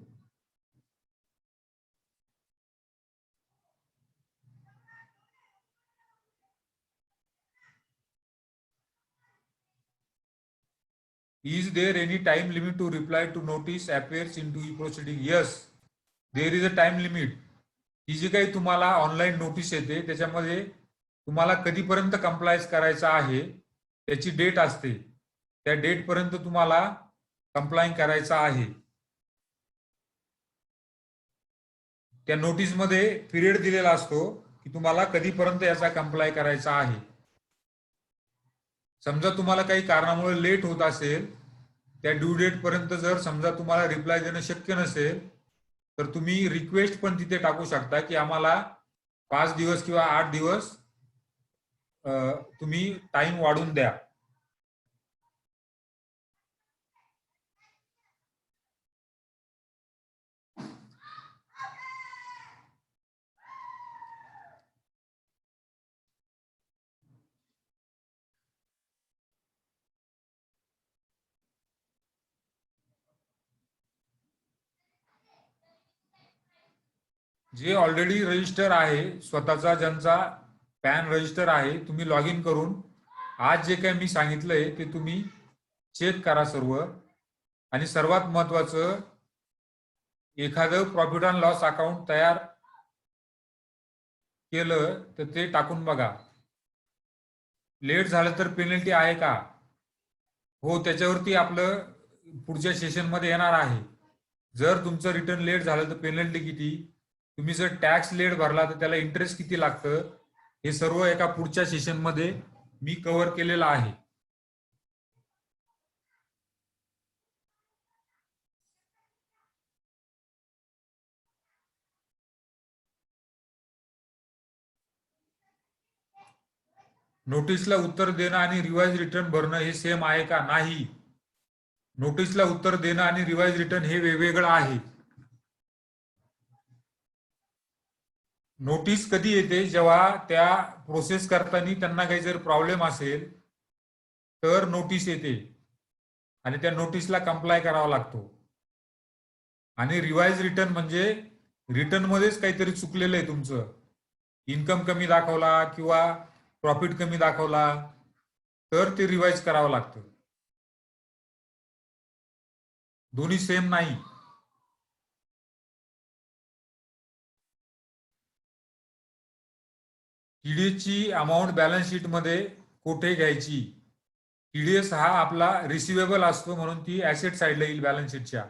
Is there any time limit to reply to notice appears into e-proceeding? Yes, there is a time limit. ही जी काही तुम्हाला ऑनलाईन नोटीस येते त्याच्यामध्ये तुम्हाला कधीपर्यंत कंप्लायन्स करायचा आहे त्याची डेट असते. त्या डेट पर्यंत तुम्हाला कंप्लाय करायचा आहे. त्या नोटीसमध्ये पिरियड दिलेला असतो की तुम्हाला कधीपर्यंत याचा कंप्लाय करायचा आहे. समजा तुम्हाला काही कारणामुळे लेट होत असेल, त्या ड्यू डेट पर्यंत जर समजा तुम्हाला रिप्लाय देणं शक्य नसेल तर तुम्ही रिक्वेस्ट पण तिथे टाकू शकता की आम्हाला 5 दिवस किंवा 8 दिवस तुम्ही टाइम वाढवून द्या. जे ऑलरेडी रजिस्टर आहे, स्वतःचा ज्यांचा पॅन रजिस्टर आहे, तुम्ही लॉग इन करून आज जे काही मी सांगितलंय ते तुम्ही चेक करा सर्व. आणि सर्वात महत्वाचं, एखादं प्रॉफिट अँड लॉस अकाउंट तयार केलं तर ते टाकून बघा. लेट झालं तर पेनल्टी आहे का? हो, त्याच्यावरती आपलं पुढच्या सेशनमध्ये येणार आहे. जर तुमचं रिटर्न लेट झालं तर पेनल्टी किती, तुम्ही जर टॅक्स लेट भरला तर त्याला इंटरेस्ट किती लागतं, हे सर्व एका पुढच्या सेशनमध्ये मी कव्हर केलेलं आहे. नोटीसला उत्तर देणं आणि रिवाइज रिटर्न भरणं हे सेम आहे का? नाही. नोटीसला उत्तर देणं आणि रिवाइज रिटर्न हे वेगवेगळं आहे. नोटीस कधी येते? जेव्हा त्या प्रोसेस करताना त्यांना काही जर प्रॉब्लेम असेल तर नोटीस येते आणि त्या नोटीसला कंप्लाय करावा लागतो. आणि रिवाइज रिटर्न म्हणजे रिटर्न मध्येच काहीतरी चुकलेलं आहे तुमचं, इन्कम कमी दाखवला किंवा प्रॉफिट कमी दाखवला तर ते रिवाइज करावं लागतं. दोन्ही सेम नाही. टीडीएसची अमाऊंट बॅलन्स शीट मध्ये कुठे घ्यायची? टीडीएस हा आपला रिसिवेबल असतो म्हणून ती ऍसेट साईडला येईल बॅलन्स शीटच्या.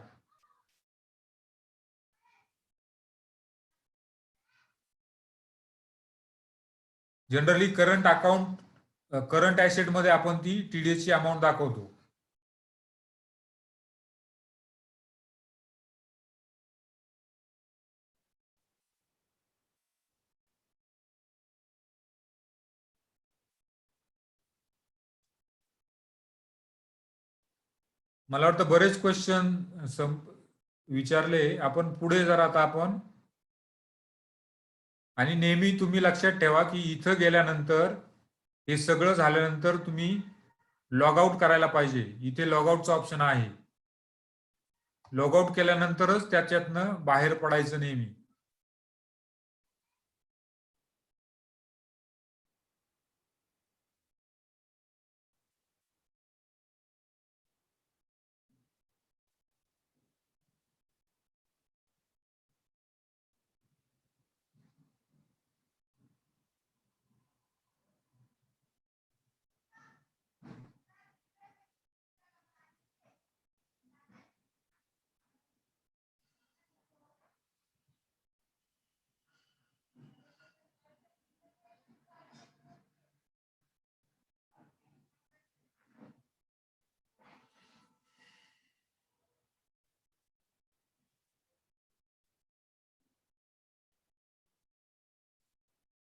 Generally current account current asset मध्ये आपण ती टीडीएसची अमाऊंट दाखवतो. मला वाटतं बरेच क्वेश्चन विचारले आपण. पुढे जर आता आपण, आणि नेहमी तुम्ही लक्षात ठेवा की इथं गेल्यानंतर हे सगळं झाल्यानंतर तुम्ही लॉग आउट करायला पाहिजे. इथे लॉग आउटचा ऑप्शन आहे. लॉग आउट केल्यानंतरच त्याच्यातनं बाहेर पडायचं नेहमी.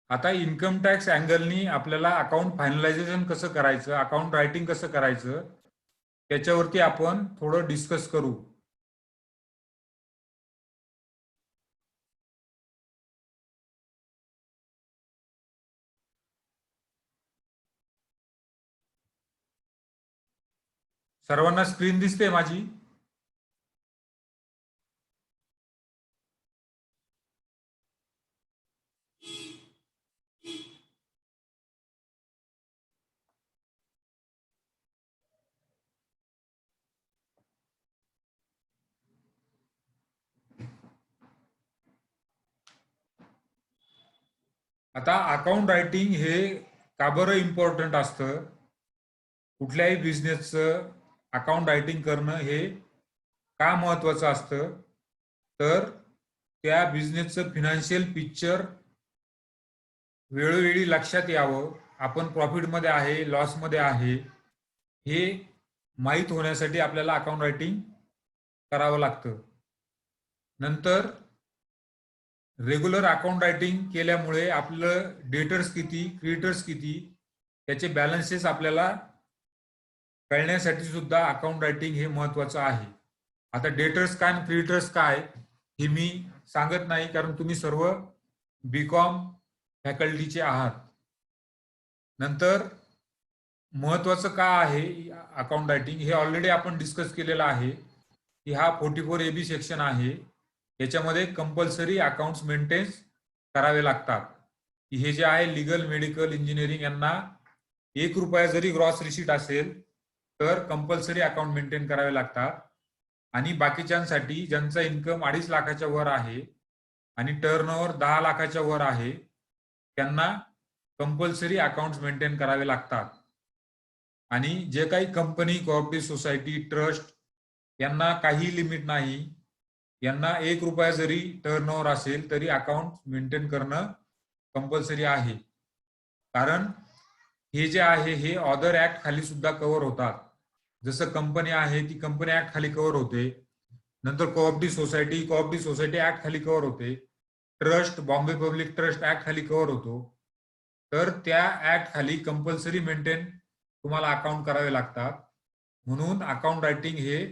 आता इन्कम टॅक्स अँगलनी आपल्याला अकाउंट फायनलायझेशन कसं करायचं, अकाउंट रायटिंग कसं करायचं, त्याच्यावरती आपण थोडं डिस्कस करू. सर्वांना स्क्रीन दिसते माझी? आता अकाउंट रायटिंग हे का बरं इम्पॉर्टंट असतं? कुठल्याही बिझनेसचं अकाउंट रायटिंग करणं हे का महत्वाचं असतं? तर त्या बिझनेसचं फिनान्शियल पिक्चर वेळोवेळी लक्षात यावं, आपण प्रॉफिटमध्ये आहे, लॉसमध्ये आहे, हे माहीत होण्यासाठी आपल्याला अकाउंट रायटिंग करावं लागतं. नंतर रेग्युलर अकाउंट रायटिंग केल्यामुळे आपलं डेटर्स किती, क्रेडिटर्स किती, त्याचे बॅलन्सेस आपल्याला कळण्यासाठी सुद्धा अकाउंट रायटिंग हे महत्वाचं आहे. आता डेटर्स काय आणि क्रेडिटर्स काय हे मी सांगत नाही, कारण तुम्ही सर्व बीकॉम फॅकल्टीचे आहात. नंतर महत्वाचं का आहे अकाउंट रायटिंग हे ऑलरेडी आपण डिस्कस केलेलं आहे की हा 44AB सेक्शन आहे. याच्यामध्ये कंपल्सरी अकाउंट्स मेंटेन करावे लागतात. हे जे आहे लीगल, मेडिकल, इंजिनिअरिंग यांना ₹1 जरी ग्रॉस रिसीट असेल तर कंपल्सरी अकाउंट मेंटेन करावे लागतात. आणि बाकीच्यांसाठी ज्यांचा इन्कम 2.5 लाखाच्या वर आहे आणि टर्नओव्हर 10 लाखाच्या वर आहे त्यांना कंपल्सरी अकाउंट्स मेंटेन करावे लागतात. आणि जे काही कंपनी, कोऑपरेटिव्ह सोसायटी, ट्रस्ट यांना काही लिमिट नाही, यांना ₹1 जरी टर्नओव्हर असेल तरी अकाउंट मेंटेन करणं कंपल्सरी आहे. कारण हे जे आहे हे ऑदर ऍक्ट खाली सुद्धा कव्हर होतात. जसं कंपनी आहे ती कंपनी ऍक्ट खाली कव्हर होते. नंतर कोऑपरेटिव्ह सोसायटी ऍक्ट खाली कव्हर होते. Trust, Bombay public trust act खाली कव्हर होतो. तर त्या ऍक्ट खाली कंपल्सरी मेंटेन तुम्हाला अकाउंट करावे लागतात. म्हणून अकाउंट रायटिंग हे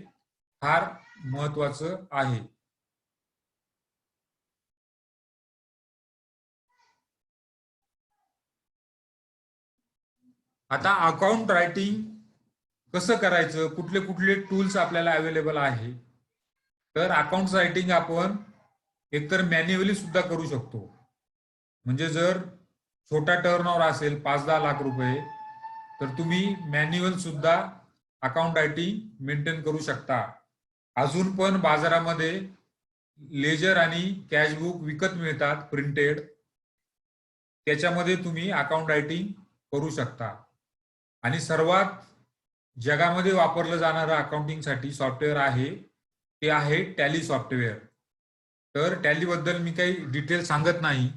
फार महत्वाचं आहे. आता अकाउंट रायटिंग कसं करायचं, कुठले कुठले टूल्स आपल्याला अवेलेबल आहे? तर अकाउंट रायटिंग आपण एकतर मॅन्युअली सुद्धा करू शकतो. म्हणजे जर छोटा टर्नओव्हर असेल 5-10 लाख रुपये तर तुम्ही मॅन्युअल सुद्धा अकाउंट रायटिंग मेंटेन करू शकता. अजून पण बाजारामध्ये लेजर आणि कॅशबुक विकत मिळतात प्रिंटेड, त्याच्यामध्ये तुम्ही अकाउंट रायटिंग करू शकता. आणि सर्वात जगामध्ये वापरलं जाणारं अकाउंटिंगसाठी सॉफ्टवेअर आहे ते आहे टॅली सॉफ्टवेअर. तर टॅलीबद्दल मी काही डिटेल सांगत नाही,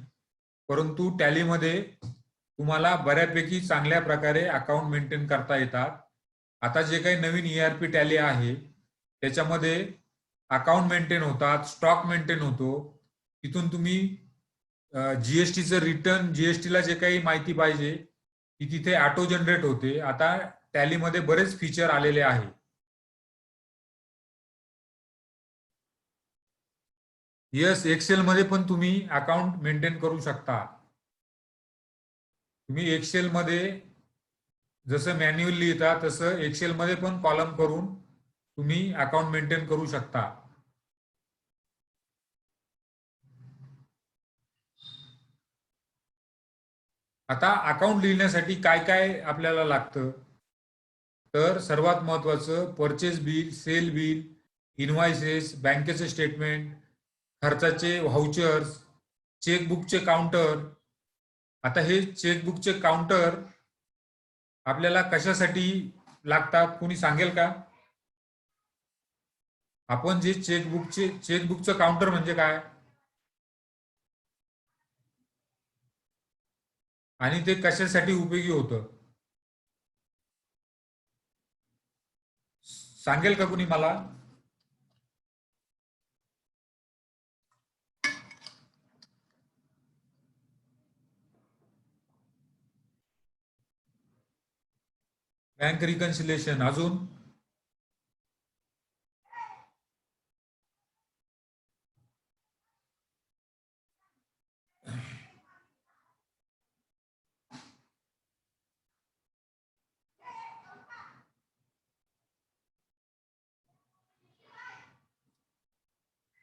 परंतु टॅलीमध्ये तुम्हाला बऱ्यापैकी चांगल्या प्रकारे अकाउंट मेंटेन करता येतात. आता जे काही नवीन ERP टॅली आहे त्याच्यामध्ये अकाउंट मेंटेन होतात, स्टॉक मेंटेन होतो. तिथून तुम्ही जीएसटीचं रिटर्न, जीएसटीला जे काही माहिती पाहिजे ती तिथे ऑटो जनरेट होते. आता टॅलीमध्ये बरेच फीचर आलेले आहे. येस, एक्सेल मध्ये पण तुम्ही अकाउंट मेंटेन करू शकता. तुम्ही एक्सेल मध्ये जसं मॅन्युअल लिहिता तसं एक्सेल मध्ये पण कॉलम करून तुम्ही अकाउंट मेंटेन करू शकता. आता अकाउंट लिहिण्यासाठी काय काय आपल्याला लागतं? तर सर्वात महत्वाचं परचेस बिल, सेल बिल, इनवायसेस, बँकेचे स्टेटमेंट, खर्चाचे व्हाउचर्स, चेकबुकचे काउंटर. आता हे चेकबुकचे काउंटर आपल्याला कशासाठी लागतात कोणी सांगेल का? आपण जे चेकबुकचं काउंटर म्हणजे काय आणि ते कशासाठी उपयोगी होतं सांगेल का कुणी मला? Bank reconciliation. अजून?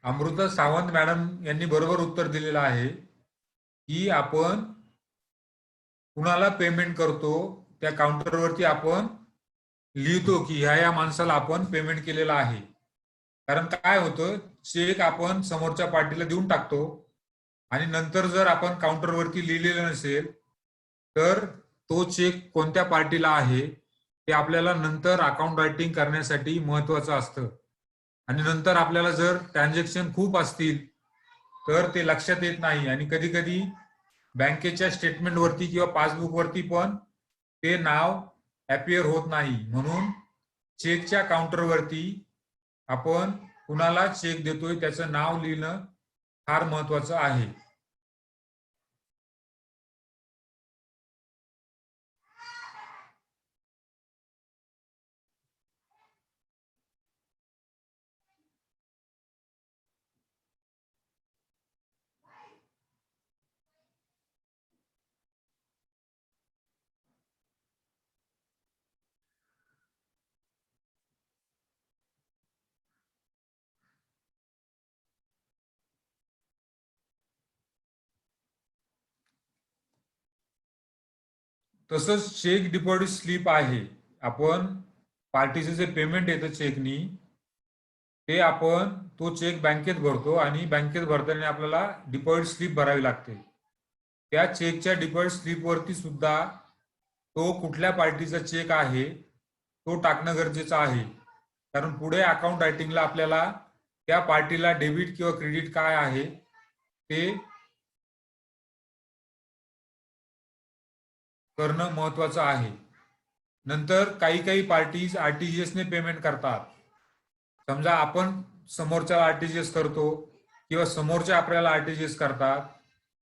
अमृता सावंत मॅडम यांनी बरोबर उत्तर दिलेलं आहे की आपण कुणाला पेमेंट करतो त्या काउंटरवरती आपण लिहितो की ह्या माणसाला आपण पेमेंट केलेलं आहे. कारण काय होतं, चेक आपण समोरच्या पार्टीला देऊन टाकतो आणि नंतर जर आपण काउंटरवरती लिहिलेलं नसेल तर तो चेक कोणत्या पार्टीला आहे ते आपल्याला नंतर अकाउंट रायटिंग करण्यासाठी महत्वाचं असतं. आणि नंतर आपल्याला जर ट्रान्झॅक्शन खूप असतील तर ते लक्षात येत नाही आणि कधी कधी बँकेच्या स्टेटमेंटवरती किंवा पासबुकवरती पण ते नाव अपिअर होत नाही. म्हणून चेकच्या काउंटरवरती आपण कुणाला चेक देतोय त्याचं नाव लिहिणं फार महत्वाचं आहे. तसंच चेक डिपॉझिट स्लिप आहे. आपण पार्टीचं जे पेमेंट येतं चेकनी ते आपण तो चेक बँकेत भरतो आणि बँकेत भरताना आपल्याला डिपॉझिट स्लिप भरावी लागते. त्या चेकच्या डिपॉझिट स्लिपवरती सुद्धा तो कुठल्या पार्टीचा चेक आहे तो टाकणं गरजेचं आहे. कारण पुढे अकाउंट रायटिंगला आपल्याला त्या पार्टीला डेबिट किंवा क्रेडिट काय आहे ते करणं महत्वाचं आहे. नंतर काही काही पार्टीज आरटीजीएस ने पेमेंट करतात. समजा आपण समोरच्या आरटीजीएस करतो किंवा समोरच्या आपल्याला आरटीजीएस करतात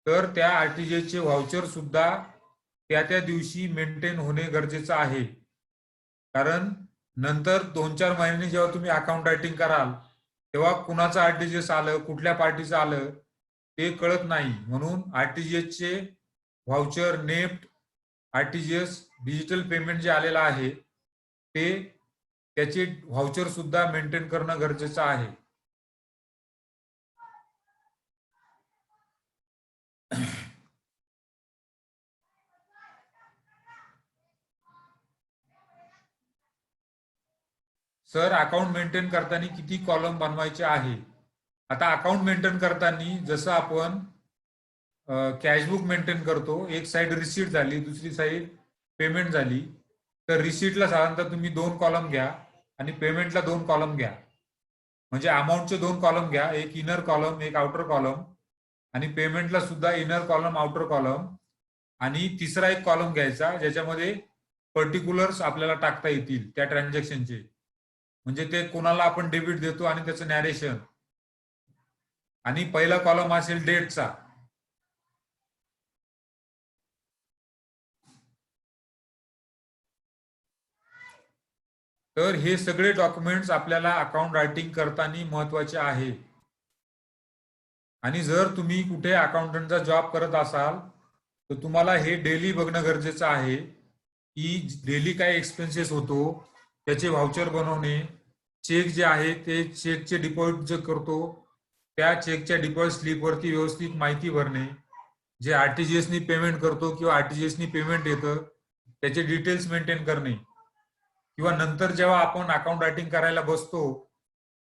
तर त्या आरटीजीएस चे व्हाउचर सुद्धा त्या त्या दिवशी मेंटेन होणे गरजेचं आहे. कारण नंतर 2-4 महिन्यांनी जेव्हा तुम्ही अकाउंट रायटिंग कराल तेव्हा कुणाचं आरटीजीएस आलं कुठल्या पार्टीचं आलं ते कळत नाही. म्हणून आरटीजीएस चे voucher NEFT RTGS digital payment जे आलेलं आहे ते त्याचे व्हाउचर सुद्धा मेंटेन करणं गरजेचं आहे. सर अकाउंट मेंटेन करताना किती कॉलम बनवायचे आहे? आता अकाउंट मेंटेन करताना जसं आपण कॅशबुक मेंटेन करतो, एक साइड रिसीट झाली दुसरी साइड पेमेंट झाली तर रिसीटला साधारणतः तुम्ही 2 कॉलम घ्या आणि पेमेंटला 2 कॉलम घ्या. म्हणजे अमाऊंटचे 2 कॉलम घ्या, एक इनर कॉलम एक आउटर कॉलम आणि पेमेंटला सुद्धा इनर कॉलम आउटर कॉलम आणि तिसरा एक कॉलम घ्यायचा ज्याच्यामध्ये पर्टिक्युलर्स आपल्याला टाकता येतील त्या ट्रान्झॅक्शनचे. म्हणजे ते कोणाला आपण डेबिट देतो आणि त्याचं नॅरेशन. आणि पहिला कॉलम असेल डेटचा. तर हे सगळे डॉक्युमेंट्स आपल्याला अकाउंट रायटिंग करताना महत्वाचे आहे. आणि जर तुम्ही कुठे अकाउंटंटचा जॉब करत असाल तर तुम्हाला हे डेली बघणं गरजेचं आहे की डेली काय एक्सपेन्सेस होतो त्याचे व्हाउचर बनवणे, चेक जे आहे ते चेकचे डिपॉझिट जे करतो त्या चेकच्या डिपॉझिट स्लिपवरती व्यवस्थित माहिती भरणे, जे आरटीजीएसनी पेमेंट करतो किंवा आरटीजीएसनी पेमेंट येतं त्याचे डिटेल्स मेंटेन करणे. किंवा नंतर जेव्हा आपण अकाउंट रायटिंग करायला बसतो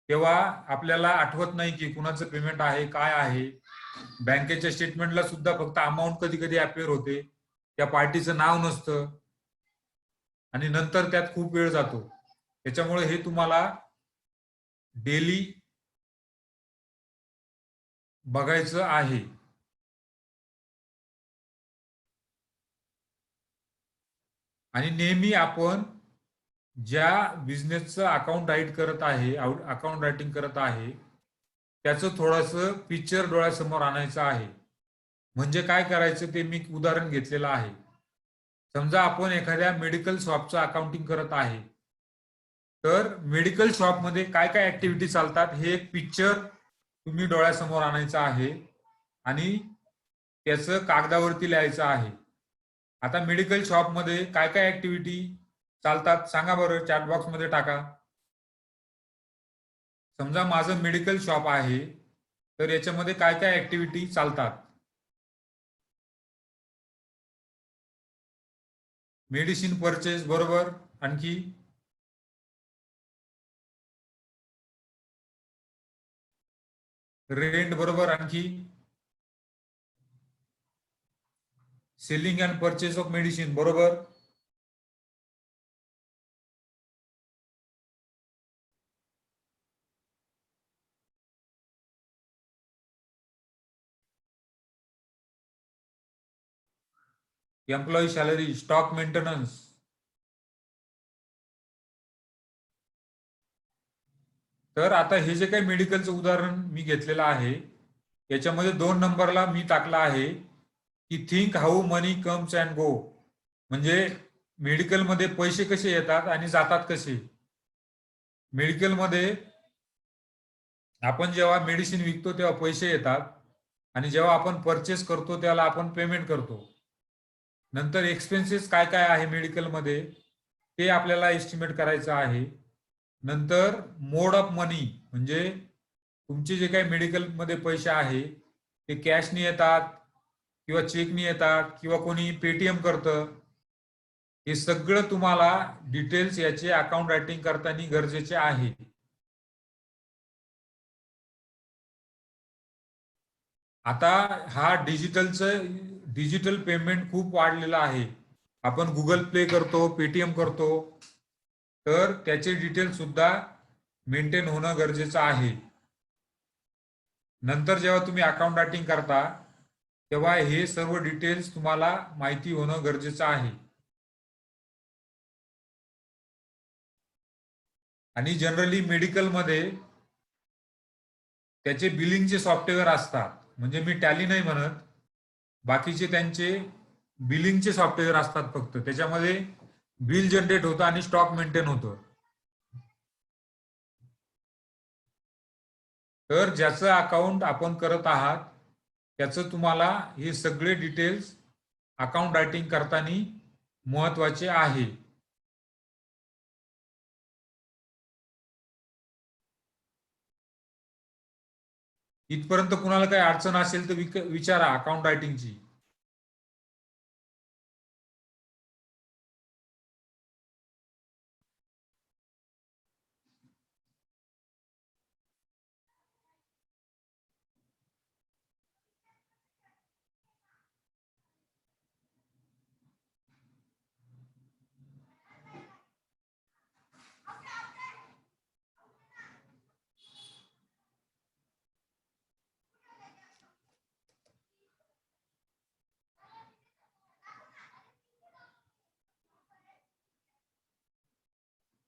तेव्हा आपल्याला आठवत नाही की कुणाचं पेमेंट आहे काय आहे. बँकेच्या स्टेटमेंटला सुद्धा फक्त अमाऊंट कधी कधी अपेअर होते, त्या पार्टीचं नाव नसतं आणि नंतर त्यात खूप वेळ जातो. त्याच्यामुळे हे तुम्हाला डेली बघायचं आहे. आणि नेहमी आपण ज्या बिझनेसचं अकाउंट राईट करत आहे अकाउंट रायटिंग करत आहे त्याचं थोडंसं पिक्चर डोळ्यासमोर आणायचं आहे. म्हणजे काय करायचं ते मी उदाहरण घेतलेलं आहे. समजा आपण एखाद्या मेडिकल शॉपचं अकाउंटिंग करत आहे तर मेडिकल शॉपमध्ये काय काय ऍक्टिव्हिटी चालतात हे एक पिक्चर तुम्ही डोळ्यासमोर आणायचं आहे आणि त्याचं कागदावरती लिहायचं आहे. आता मेडिकल शॉपमध्ये काय काय ऍक्टिव्हिटी चालतात सांगा बरं, चॅट बॉक्स मध्ये टाका. समजा माझं मेडिकल शॉप आहे तर याच्यामध्ये काय काय ऍक्टिव्हिटी चालतात? मेडिसिन परचेस बरोबर, आणखी रेंट बरोबर, आणखी selling and purchase of medicine बरोबर. Employee salary, stock maintenance. तर आता हे जे काही मेडिकलचं उदाहरण मी घेतलेलं आहे, याच्यामध्ये 2 नंबरला मी टाकला आहे की think how money comes and go. म्हणजे मेडिकलमध्ये पैसे कसे येतात आणि जातात कसे. मेडिकलमध्ये आपण जेव्हा मेडिसिन विकतो तेव्हा पैसे येतात, आणि जेव्हा आपण परचेस करतो त्याला आपण पेमेंट करतो. नंतर एक्सपेन्सेस काय काय आहे मेडिकलमध्ये ते आपल्याला एस्टिमेट करायचं आहे. नंतर मोड ऑफ मनी, म्हणजे तुमचे जे काही मेडिकलमध्ये पैसे आहे ते कॅशनी येतात किंवा चेकनी येतात किंवा कोणी पेटीएम करतं. हे सगळं तुम्हाला डिटेल्स याचे अकाउंट रायटिंग करताना गरजेचे आहे. आता हा डिजिटल पेमेंट खूप वाढलेला आहे. आपण गुगल पे करतो, पेटीएम करतो, तर त्याचे डिटेल्स सुद्धा मेंटेन होणं गरजेचं आहे. नंतर जेव्हा तुम्ही अकाउंट रायटिंग करता तेव्हा हे सर्व डिटेल्स तुम्हाला माहिती होणं गरजेचं आहे. आणि जनरली मेडिकलमध्ये त्याचे बिलिंगचे सॉफ्टवेअर असतात. म्हणजे मी टॅली नाही म्हणत, बाकीचे त्यांचे बिलिंगचे सॉफ्टवेअर असतात. फक्त त्याच्यामध्ये बिल जनरेट होतं आणि स्टॉक मेंटेन होतं. तर ज्याचं अकाउंट आपण करत आहात त्याचं तुम्हाला हे सगळे डिटेल्स अकाउंट रायटिंग करताना महत्वाचे आहे. इथपर्यंत कुणाला काही अडचण असेल तर विचारा अकाउंट रायटिंगची.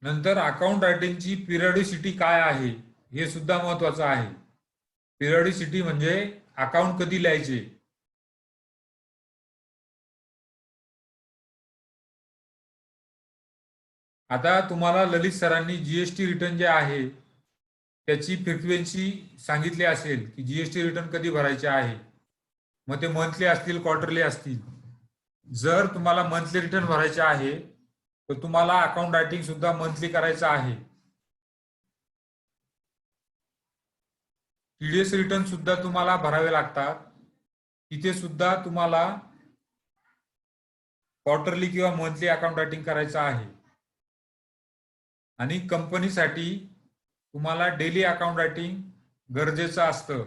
नंतर अकाउंट रायटिंगची पिरियडिसिटी काय आहे हे सुद्धा महत्वाचं आहे. पिरियडिसिटी म्हणजे अकाउंट कधी लिहायचे. आता तुम्हाला ललित सरांनी जीएसटी रिटर्न जे आहे त्याची फ्रिक्वेन्सी सांगितली असेल की जीएसटी रिटर्न कधी भरायचे आहे. मग ते मंथली असतील, क्वार्टरली असतील. जर तुम्हाला मंथली रिटर्न भरायचे आहे तर तुम्हाला अकाउंट रायटिंग सुद्धा मंथली करायचं आहे. टीडीएस रिटर्न सुद्धा तुम्हाला भरावे लागतात. तिथे सुद्धा तुम्हाला क्वार्टरली किंवा मंथली अकाउंट रायटिंग करायचं आहे. आणि कंपनीसाठी तुम्हाला डेली अकाउंट रायटिंग गरजेचं असतं.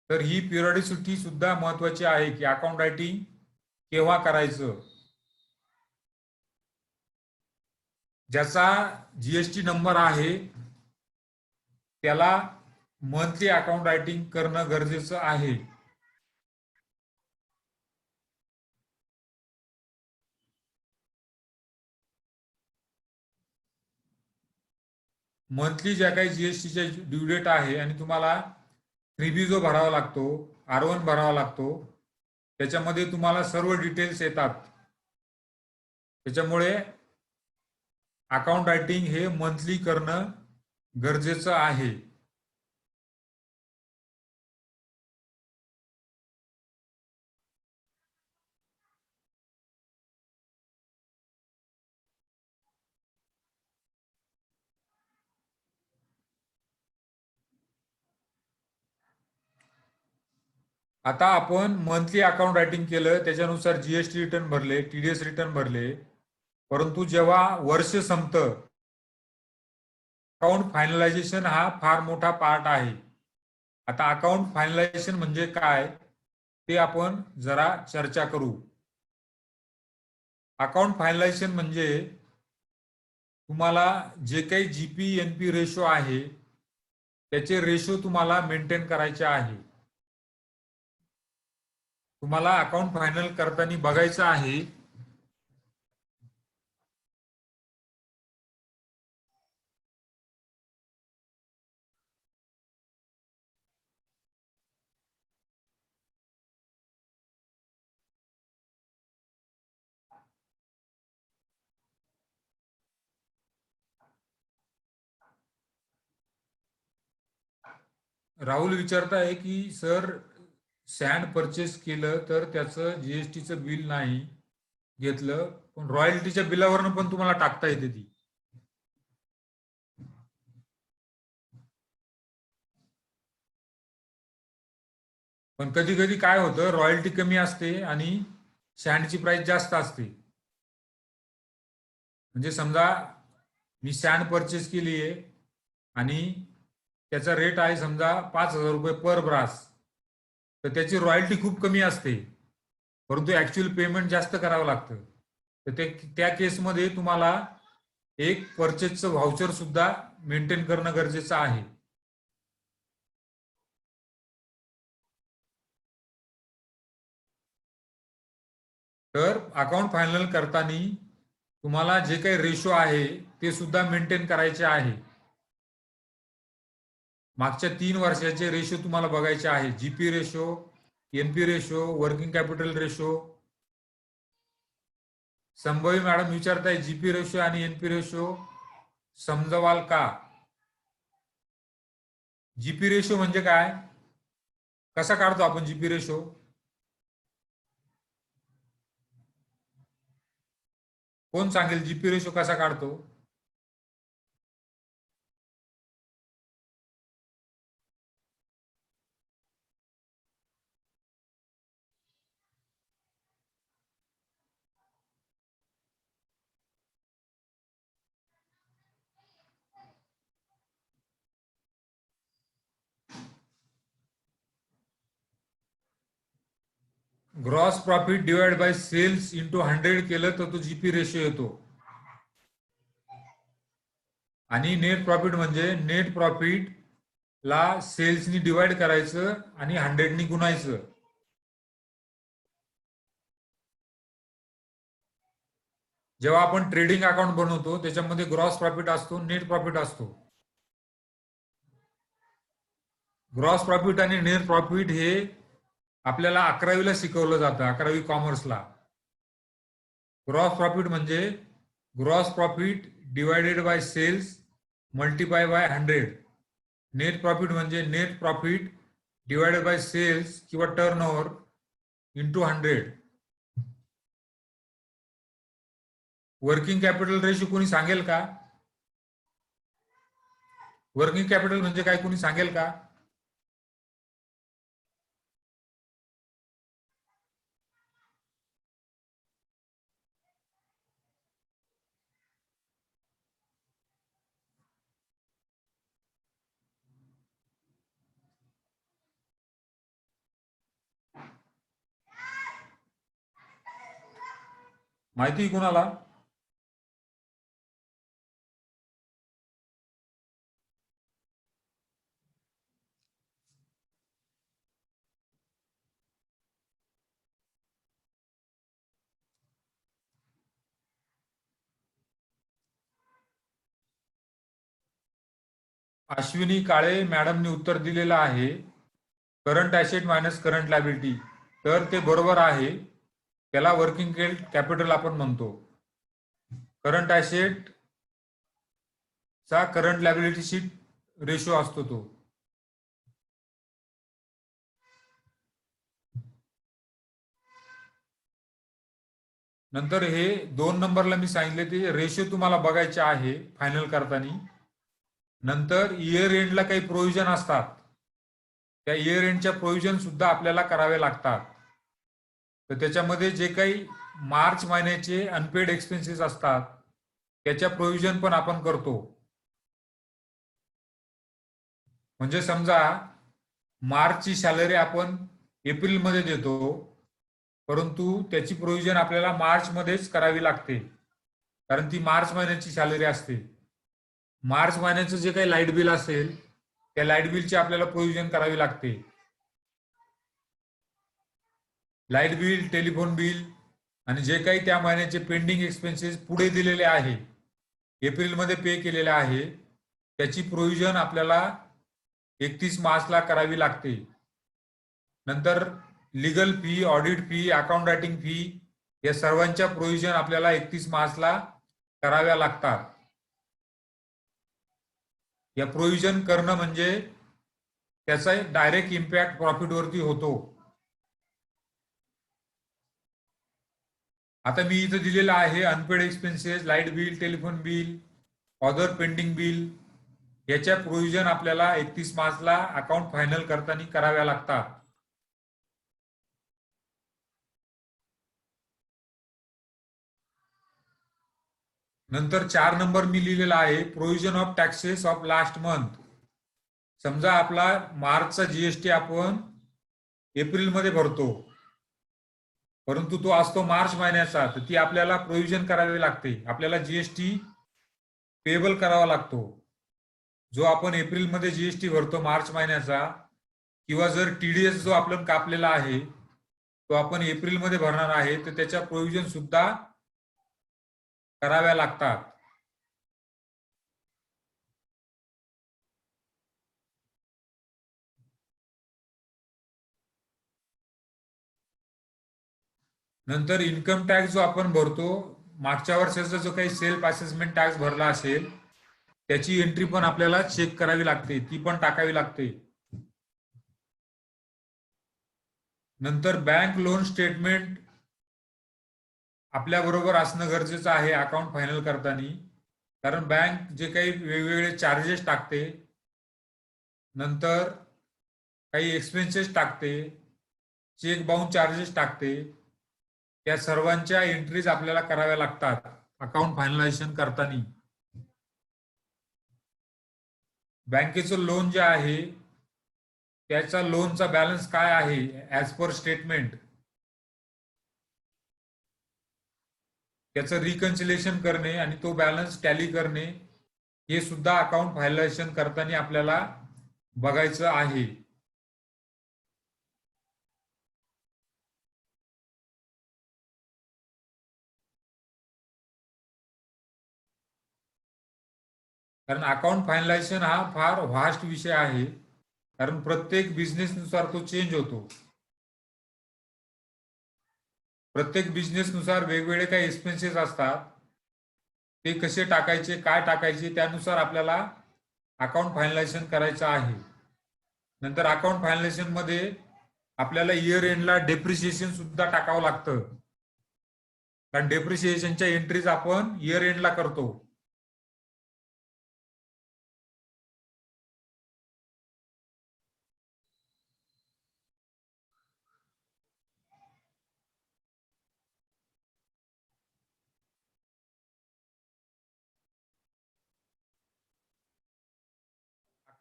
तर ही पिरियडिसिटी सुद्धा महत्वाची आहे की अकाउंट रायटिंग केव्हा करायचं. ज्याचा जीएसटी नंबर आहे त्याला मंथली अकाउंट रायटिंग करणं गरजेचं आहे. मंथली ज्या काही जीएसटीच्या ड्यू डेट आहे आणि तुम्हाला 3B जो भरावा लागतो, R1 भरावा लागतो, त्याच्यामध्ये तुम्हाला सर्व डिटेल्स येतात. त्याच्यामुळे अकाउंट रायटिंग हे मंथली करणं गरजेचं आहे. आता आपण मंथली अकाउंट रायटिंग केलं, त्याच्यानुसार जीएसटी रिटर्न भरले, टीडीएस रिटर्न भरले, परंतु जेव्हा वर्ष संपतं, अकाउंट फायनलायझेशन हा फार मोठा पार्ट आहे. आता अकाउंट फायनलायझेशन म्हणजे काय ते आपण जरा चर्चा करू. अकाउंट फायनलायझेशन म्हणजे तुम्हाला जे काही जीपी एनपी रेशो आहे त्याचे रेशो तुम्हाला मेंटेन करायचे आहे. तुम्हाला अकाउंट फायनल करताना बघायचं आहे राहुल विचारताय की सर सँड परचेस केलं तर त्याचं जीएसटीचं बिल नाही घेतलं, पण रॉयल्टीच्या बिलावरनं पण तुम्हाला टाकता येते ती. पण कधी कधी काय होतं, रॉयल्टी कमी असते आणि सँडची प्राइस जास्त असते. म्हणजे समजा मी सँड परचेस केली आहे आणि त्याचा रेट आहे समजा 5,000 रुपये पर ब्रास, तर त्याची रॉयल्टी खूप कमी असते, परंतु ऍक्च्युअल पेमेंट जास्त करावं लागतं. तर त्या केसमध्ये तुम्हाला एक परचेसचं व्हाउचर सुद्धा मेंटेन करणं गरजेचं आहे. तर अकाउंट फायनल करताना तुम्हाला जे काही रेशो आहे ते सुद्धा मेंटेन करायचे आहे. मागच्या 3 वर्षाचे रेशो तुम्हाला बघायचे आहे. GP ratio, NP ratio, working capital ratio. Sambhavi madam विचारताय जीपी रेशो आणि एनपी रेशो समजवाल का? जीपी रेशो म्हणजे काय, कसा काढतो आपण जीपी रेशो? कोण सांगेल जीपी रेशो कसा काढतो? Gross profit divide by cells into 100 केलं तर तो जीपी रेशो येतो. आणि नेट प्रॉफिट म्हणजे नेट प्रॉफिट ला सेल्सनी डिवाइड करायचं आणि 100नी गुणायचं. जेव्हा आपण ट्रेडिंग अकाउंट बनवतो त्याच्यामध्ये ग्रॉस प्रॉफिट असतो, नेट प्रॉफिट असतो. ग्रॉस प्रॉफिट आणि नेट प्रॉफिट हे आपल्याला 11वीला शिकवलं जातं, 11वी कॉमर्सला. ग्रॉस प्रॉफिट म्हणजे gross profit divided by sales multiply by 100. Net profit म्हणजे net profit divided by sales किंवा turnover into 100. Working capital ratio कोणी सांगेल का? वर्किंग कॅपिटल म्हणजे काय, कोणी सांगेल का? माहिती कुणाला? अश्विनी काळे मॅडमनी उत्तर दिलेलं आहे current asset minus current liability. तर ते बरोबर आहे, त्याला वर्किंग कॅपिटल आपण म्हणतो. करंट ऍसेट चा करंट लायबिलिटीशी रेशो असतो तो. नंतर हे 2 नंबरला मी सांगितले ते रेशो तुम्हाला बघायचे आहे फायनल करताना. नंतर इयर एंडला काही प्रोव्हिजन असतात, त्या इयर एंडच्या प्रोव्हिजन सुद्धा आपल्याला करावे लागतात. तर त्याच्यामध्ये जे काही मार्च महिन्याचे अनपेड एक्सपेन्सेस असतात त्याच्या प्रोव्हिजन पण आपण करतो. म्हणजे समजा मार्चची सॅलरी आपण एप्रिलमध्ये देतो, परंतु त्याची प्रोव्हिजन आपल्याला मार्चमध्येच करावी लागते, कारण ती मार्च महिन्याची सॅलरी असते. मार्च महिन्याचं जे काही लाईट बिल असेल त्या लाईट बिलची आपल्याला प्रोव्हिजन करावी लागते. लाईट बिल, टेलिफोन बिल आणि जे काही त्या महिन्याचे पेंडिंग एक्सपेन्सेस पुढे दिलेले आहे, एप्रिलमध्ये पे केलेले आहे, त्याची प्रोव्हिजन आपल्याला 31 मार्चला करावी लागते. नंतर legal fee, audit fee, account writing fee या सर्वांच्या प्रोव्हिजन आपल्याला 31 मार्चला कराव्या लागतात. या प्रोव्हिजन करणं म्हणजे त्याचा डायरेक्ट इम्पॅक्ट प्रॉफिटवरती होतो. आता मी इथं दिलेलं आहे unpaid expenses, light bill, telephone bill, other pending bill याच्या प्रोव्हिजन आपल्याला 31 मार्चला अकाउंट फायनल करताना कराव्या लागतात. नंतर 4 नंबर मी लिहिलेला आहे provision of taxes of last month. समजा आपला मार्चचा जीएसटी आपण एप्रिलमध्ये भरतो, परंतु तो असतो मार्च महिन्याचा, तर ती आपल्याला प्रोव्हिजन करावी लागते. आपल्याला जीएसटी पेबल करावा लागतो. जो आपण एप्रिलमध्ये जीएसटी भरतो मार्च महिन्याचा, किंवा जर टीडीएस जो आपण कापलेला आहे तो आपण एप्रिलमध्ये भरणार आहे, तर त्याच्या प्रोव्हिजन सुद्धा कराव्या लागतात. नंतर इन्कम टॅक्स जो आपण भरतो, मागच्या वर्षाचा जो काही सेल्फ असेसमेंट टॅक्स भरला असेल त्याची एंट्री पण आपल्याला चेक करावी लागते, ती पण टाकावी लागते. नंतर बँक लोन स्टेटमेंट आपल्या बरोबर असणं गरजेचं आहे अकाउंट फायनल करताना, कारण बँक जे काही वेगवेगळे चार्जेस टाकते, नंतर काही एक्सपेन्सेस टाकते, चेक बाउंस चार्जेस टाकते, त्या सर्वांच्या एंट्रीज आपल्याला कराव्या लागतात अकाउंट फायनलायझेशन करताना. बँकेचं लोन जे आहे त्याचा लोनचा बॅलन्स काय आहे ऍज पर स्टेटमेंट, त्याचं रिकन्सिलेशन करणे आणि तो बॅलन्स टॅली करणे हे सुद्धा अकाउंट फायनलायझेशन करताना आपल्याला बघायचं आहे. कारण अकाउंट फायनलायझेशन हा फार व्हास्ट विषय आहे, कारण प्रत्येक बिझनेसनुसार तो चेंज होतो. प्रत्येक बिझनेसनुसार वेगवेगळे काही एक्सपेन्सेस असतात, ते कसे टाकायचे, काय टाकायचे, त्यानुसार आपल्याला अकाउंट फायनलायझेशन करायचं आहे. नंतर अकाउंट फायनलायझेशन मध्ये आपल्याला इयर एंडला डेप्रिसिएशन सुद्धा टाकावं लागतं, कारण डेप्रिसिएशनच्या एंट्रीज आपण इयर एंडला करतो.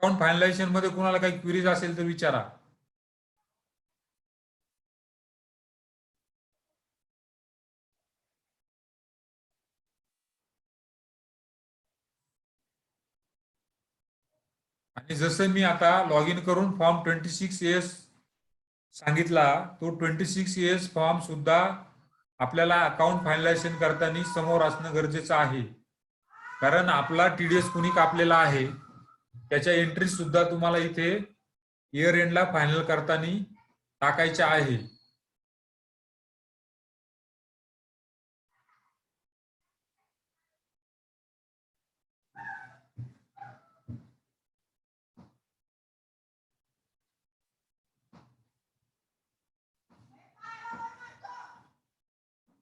अकाउंट फायनलायझेशन मध्ये कुणाला काही क्वेरीज असेल तर विचारा. आणि जसं मी आता लॉग इन करून फॉर्म 26A सांगितला, तो 26A फॉर्म सुद्धा आपल्याला अकाउंट फायनलायझेशन करताना समोर असणं गरजेचं आहे, कारण आपला टीडीएस कुणी कापलेला आहे त्याच्या एंट्री सुद्धा तुम्हाला इथे इयर एंडला फायनल करताना टाकायच्या आहे.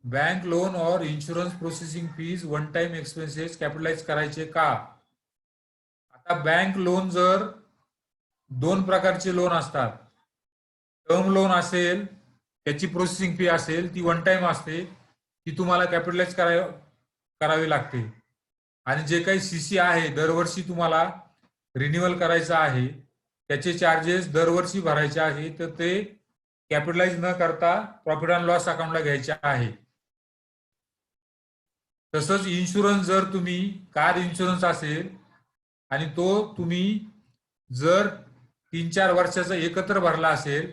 बँक लोन और insurance processing fees one time expenses capitalise करायचे का? आता बँक लोन जर दोन प्रकारचे लोन असतात. टर्म लोन असेल, त्याची प्रोसेसिंग फी असेल, ती वन टाइम असते, ती तुम्हाला कॅपिटलाइज करावी लागते. आणि जे काही सीसी आहे, दरवर्षी तुम्हाला रिन्युअल करायचं आहे, त्याचे चार्जेस दरवर्षी भरायचे आहे, तर ते कॅपिटलाइज न करता प्रॉफिट अँड लॉस अकाउंटला घ्यायचे आहे. तसंच इन्शुरन्स, जर तुम्ही कार इन्शुरन्स असेल आणि तो तुम्ही जर 3-4 वर्षाचा एकत्र भरला असेल,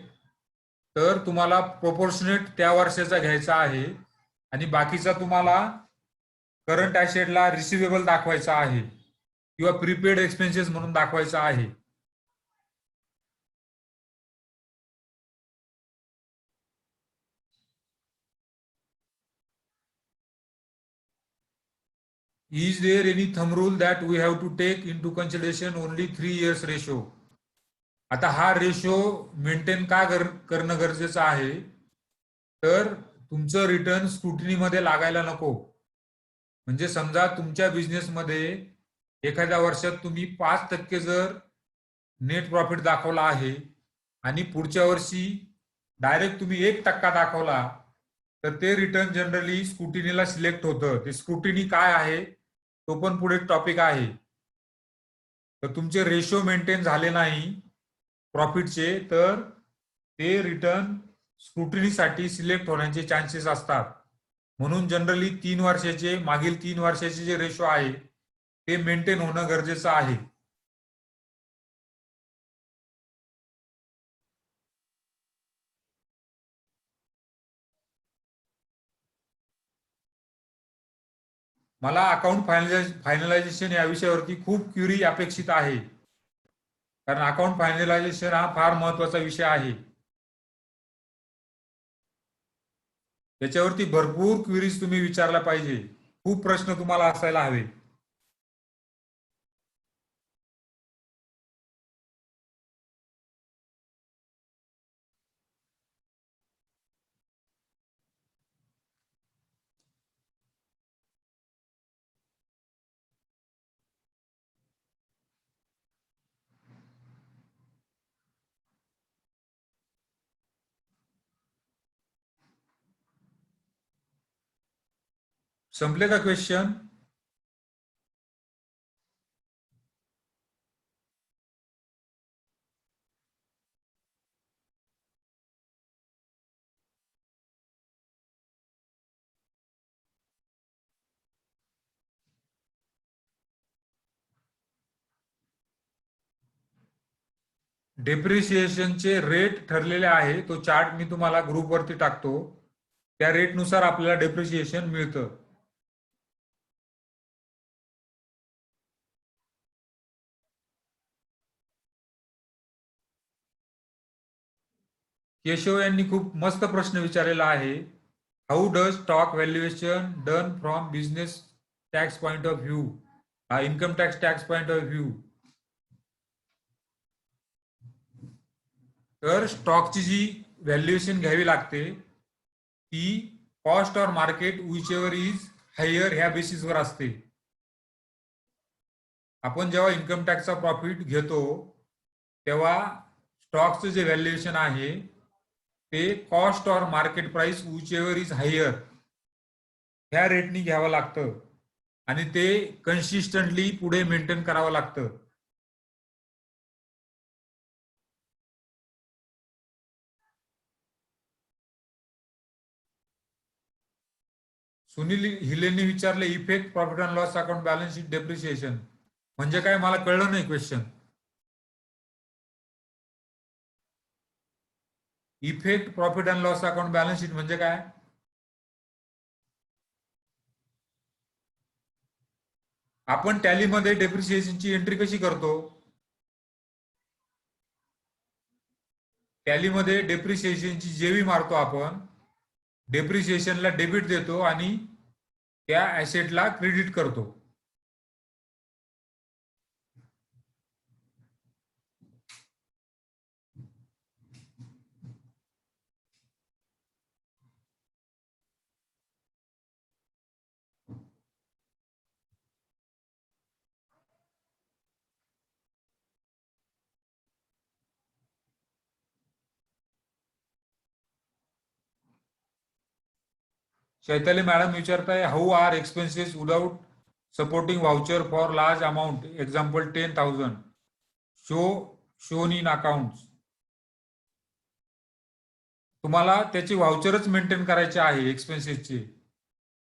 तर तुम्हाला प्रोपोर्शनेट त्या वर्षाचा घ्यायचा आहे आणि बाकीचा तुम्हाला करंट ॲसेटला रिसिवेबल दाखवायचा आहे किंवा प्रीपेड एक्सपेन्सेस म्हणून दाखवायचा आहे. Is there any thumb rule that we have to take into consideration only 3 years ratio? आता हा रेशो मेंटेन का करणं गरजेचं आहे, तर तुमचं रिटर्न स्क्रुटिनीमध्ये लागायला नको. म्हणजे समजा तुमच्या बिझनेसमध्ये एखाद्या वर्षात तुम्ही 5% जर नेट प्रॉफिट दाखवला आहे आणि पुढच्या वर्षी डायरेक्ट तुम्ही 1% दाखवला, तर ते रिटर्न जनरली स्क्रुटिनीला सिलेक्ट होतं. ते स्क्रुटिनी काय आहे तो पण पुढे टॉपिक आहे. तर तुमचे रेशो मेंटेन झाले नाही प्रॉफिटचे, तर ते रिटर्न स्क्रुटिनीसाठी सिलेक्ट होण्याचे चान्सेस असतात. म्हणून जनरली 3 वर्षाचे, मागील 3 वर्षाचे जे रेशो आहे ते मेंटेन होणं गरजेचं आहे. मला अकाउंट फायनलायझेशन या विषयावरती खूप क्युरी अपेक्षित आहे, कारण अकाउंट फायनलायझेशन हा फार महत्वाचा विषय आहे. त्याच्यावरती भरपूर क्युरीज तुम्ही विचारला पाहिजे. खूप प्रश्न तुम्हाला असायला हवे. संपले का क्वेश्चन? डेप्रिसिएशनचे रेट ठरलेले आहे. तो चार्ट मी तुम्हाला ग्रुपवरती टाकतो. त्या रेटनुसार आपल्याला डेप्रिसिएशन मिळतं. केशव यांनी खूप मस्त प्रश्न विचारलेला आहे. How does stock valuation done from business tax point of view, income tax point of view? तर स्टॉकची जी व्हॅल्युएशन घ्यावी लागते ती cost or market whichever is higher ह्या बेसिसवर असते. आपण जेव्हा इन्कम टॅक्सचा प्रॉफिट घेतो तेव्हा स्टॉकचं जे व्हॅल्युएशन आहे ते cost or market price whichever is higher ह्या रेटनी घ्यावं लागतं आणि ते कन्सिस्टंटली पुढे मेंटेन करावं लागतं. सुनील हिलेंनी विचारले effect profit and loss account balance sheet depreciation म्हणजे काय, मला कळलं नाही question. Effect profit and loss account balance sheet म्हणजे काय? आपण टॅलीमध्ये डेप्रिसिएशनची एंट्री कशी करतो? टॅलीमध्ये डेप्रिसिएशनची जेवी मारतो आपण, डेप्रिसिएशनला डेबिट देतो आणि त्या ऍसेटला क्रेडिट करतो. चैताली मॅडम विचारताय, how are expenses without supporting voucher for large amount, example 10,000 show shown in account. तुम्हाला त्याची व्हाउचरच मेंटेन करायचे आहे एक्सपेन्सेसचे.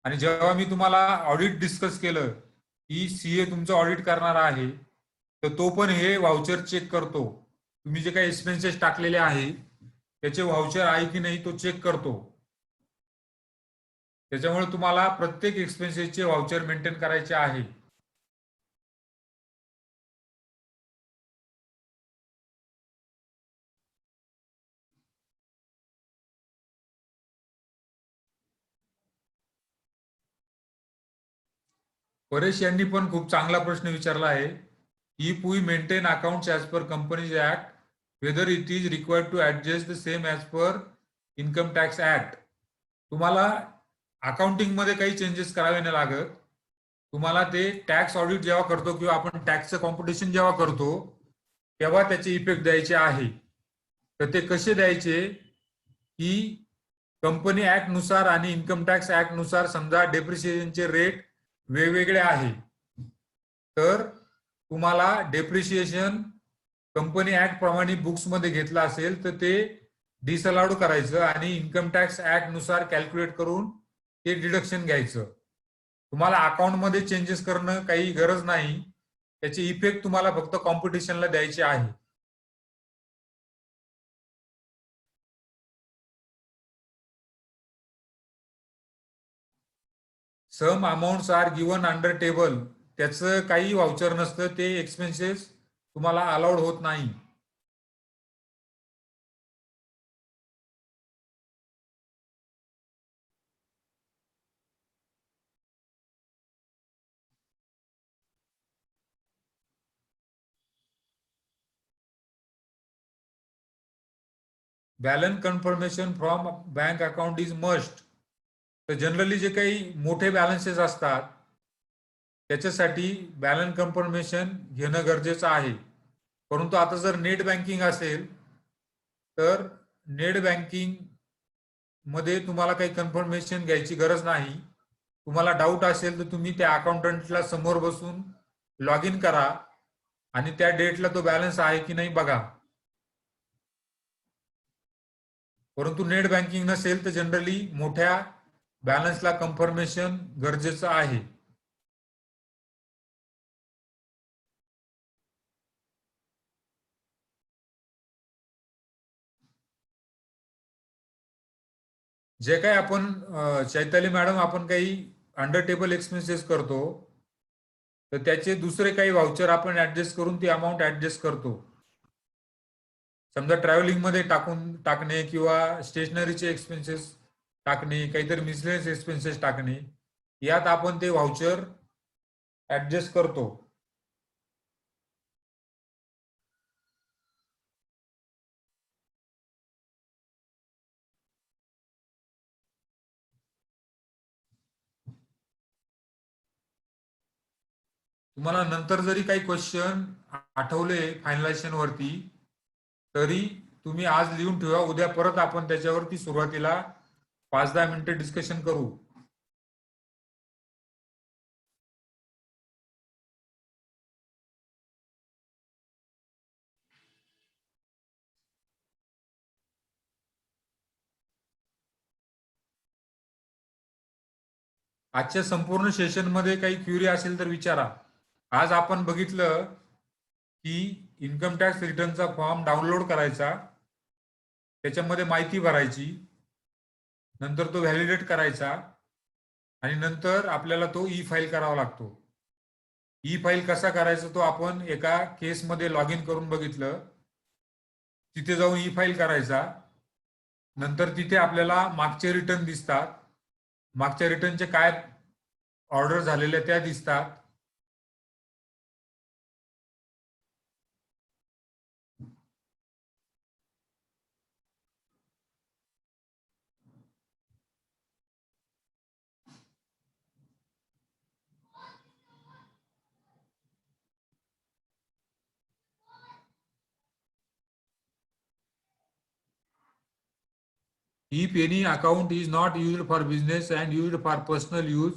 आणि जेव्हा मी तुम्हाला ऑडिट डिस्कस केलं की सीए तुमचं ऑडिट करणार आहे, तर तो पण हे व्हाउचर चेक करतो. तुम्ही जे काही एक्सपेन्सेस टाकलेले आहे त्याचे व्हाउचर आहे की नाही तो चेक करतो. त्याच्यामुळे तुम्हाला प्रत्येक एक्सपेन्सेसचे व्हाउचर मेंटेन करायचे आहे. परेश यांनी पण खूप चांगला प्रश्न विचारला आहे. If we maintain accounts as per companies act, whether it is required to adjust the same as per income tax act. तुम्हाला अकाउंटिंग मध्ये काही चेंजेस करावे नाही लागत. तुम्हाला ते टॅक्स ऑडिट जेव्हा करतो किंवा आपण टॅक्सचं कॉम्पिटिशन जेव्हा करतो तेव्हा त्याचे इफेक्ट द्यायचे आहे. तर ते कसे द्यायचे की कंपनी ऍक्ट नुसार आणि इन्कम टॅक्स ऍक्ट नुसार समजा डेप्रिसिएशनचे रेट वेगवेगळे आहे, तर तुम्हाला डेप्रिसिएशन कंपनी ऍक्ट प्रमाणे बुक्स मध्ये घेतलं असेल तर ते डिसअलाउड करायचं आणि इन्कम टॅक्स ऍक्ट नुसार कॅल्क्युलेट करून ते डिडक्शन घ्यायचं. तुम्हाला अकाउंट मध्ये चेंजेस करणं काही गरज नाही. त्याचे इफेक्ट तुम्हाला फक्त कॉम्पिटिशनला द्यायचे आहे. Some amounts are given under table, त्याचं काही व्हाउचर नसतं, ते एक्सपेन्सेस तुम्हाला अलाउड होत नाही. Balance confirmation from bank account is must. तर जनरली जे काही मोठे बॅलन्सेस असतात त्याच्यासाठी बॅलन्स कन्फर्मेशन घेणं गरजेचं आहे. परंतु आता जर नेट बँकिंग असेल तर नेट बँकिंग मध्ये तुम्हाला काही कन्फर्मेशन घ्यायची गरज नाही. तुम्हाला डाऊट असेल तर तुम्ही त्या अकाउंटंटला समोर बसून लॉग इन करा आणि त्या डेटला तो बॅलन्स आहे की नाही बघा. परंतु नेट बँकिंग नसेल तर जनरली मोठ्या बॅलन्सला कन्फर्मेशन गरजेचं आहे. जे काही आपण चैताली मॅडम आपण काही अंडर टेबल एक्सपेन्सेस करतो तर त्याचे दुसरे काही व्हाउचर आपण ऍडजस्ट करून ती अमाऊंट ऍडजस्ट करतो. समजा ट्रॅव्हलिंग मध्ये टाकणे किंवा स्टेशनरीचे एक्सपेन्सेस टाकणे, काहीतरी मिसलेनियस एक्सपेन्सेस टाकणे, यात आपण ते व्हाउचर ऍडजस्ट करतो. तुम्हाला नंतर जरी काही क्वेश्चन आठवले फायनलायझेशन वरती तरी तुम्ही आज लिहून ठेवा. उद्या परत आपण त्याच्यावरती सुरुवातीला 5-10 मिनिटं डिस्कशन करू. आजच्या संपूर्ण सेशनमध्ये काही क्युरी असेल तर विचारा. आज आपण बघितलं की इन्कम टॅक्स रिटर्नचा फॉर्म डाउनलोड करायचा, त्याच्यामध्ये माहिती भरायची, नंतर तो व्हॅलिडेट करायचा आणि नंतर आपल्याला तो ई फाईल करावा लागतो. ई फाईल कसा करायचा तो आपण एका केसमध्ये लॉग इन करून बघितलं. तिथे जाऊन ई फाईल करायचा, नंतर तिथे आपल्याला मागचे रिटर्न दिसतात, मागच्या रिटर्नचे काय ऑर्डर झालेल्या त्या दिसतात. If any account is not used for business and used for personal use,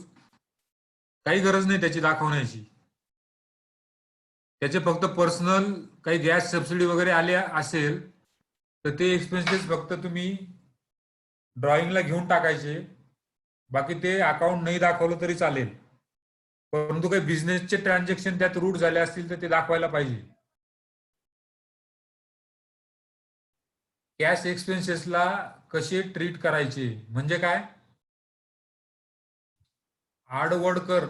काही गरज नाही त्याची दाखवण्याची. त्याचे फक्त पर्सनल काही गॅस सबसिडी वगैरे आले असेल तर ते एक्सपेन्सेस फक्त तुम्ही ड्रॉइंगला घेऊन टाकायचे. बाकी ते अकाउंट नाही दाखवलं तरी चालेल, परंतु काही बिझनेसचे ट्रान्झॅक्शन त्यात रूट झाले असतील तर ते दाखवायला पाहिजे. कॅश एक्सपेन्सेसला कसे ट्रीट करायचे म्हणजे काय? आडवडकर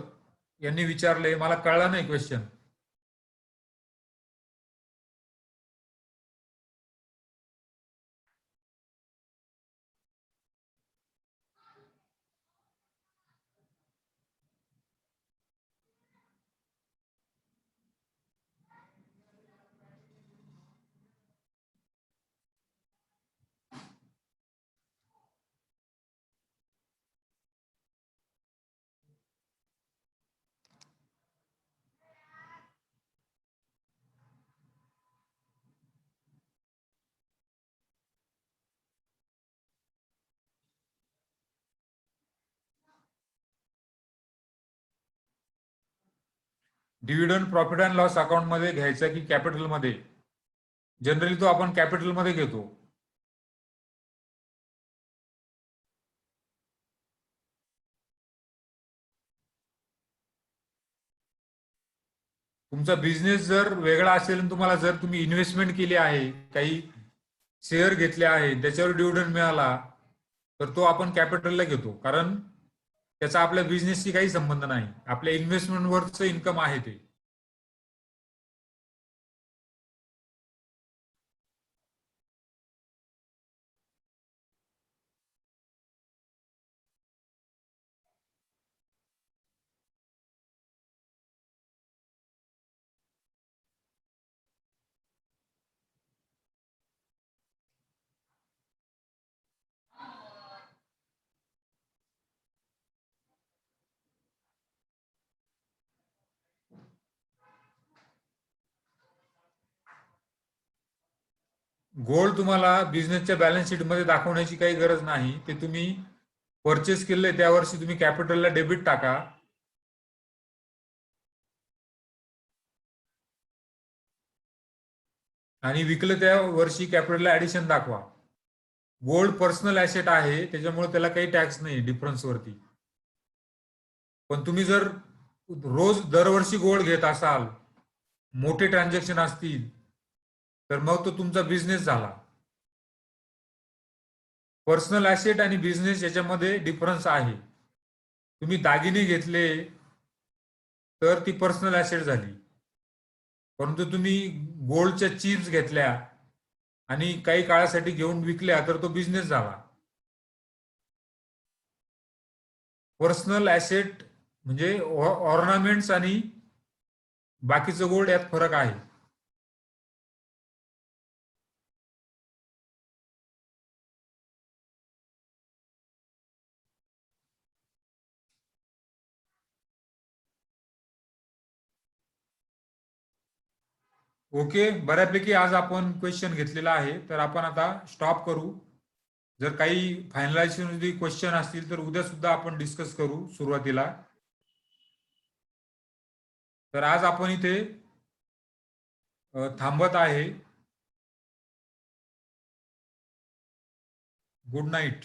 यांनी विचारले, मला कळला नाही question. Dividend profit and loss account मध्ये घ्यायचा की कॅपिटल मध्ये? जनरली तो आपण कॅपिटल मध्ये घेतो. तुमचा बिझनेस जर वेगळा असेल आणि तुम्हाला जर तुम्ही इन्व्हेस्टमेंट केली आहे, काही शेअर घेतले आहे, त्याच्यावर डिव्हिडंड मिळाला तर तो आपण कॅपिटलला घेतो, कारण त्याचा आपल्या बिझनेसशी काही संबंध नाही, आपल्या इन्व्हेस्टमेंटवरचं इन्कम आहे ते. गोल्ड तुम्हाला बिझनेसच्या बॅलन्स शीट मध्ये दाखवण्याची काही गरज नाही. ते तुम्ही परचेस केले त्या वर्षी तुम्ही कॅपिटलला डेबिट टाका आणि विकलं त्या वर्षी कॅपिटलला ऍडिशन दाखवा. गोल्ड पर्सनल ऍसेट आहे, त्याच्यामुळे त्याला काही टॅक्स नाही डिफरन्स वरती. पण तुम्ही जर रोज दरवर्षी गोल्ड घेत असाल, मोठे ट्रान्झॅक्शन असतील, तर मग तो तुमचा बिझनेस झाला. पर्सनल ऍसेट आणि बिझनेस याच्यामध्ये डिफरन्स आहे. तुम्ही दागिने घेतले तर ती पर्सनल ऍसेट झाली, परंतु तुम्ही गोल्डच्या चिप्स घेतल्या आणि काही काळासाठी घेऊन विकल्या तर तो बिझनेस झाला. पर्सनल ऍसेट म्हणजे ऑर्नामेंट्स आणि बाकीचं गोल्ड यात फरक आहे. ओके, बऱ्यापैकी आज आपण क्वेश्चन घेतलेला आहे, तर आपण आता स्टॉप करू. जर काही फायनलायझेशन क्वेश्चन असतील तर उद्या सुद्धा आपण डिस्कस करू सुरुवातीला. तर आज आपण इथे थांबत आहे. Good night.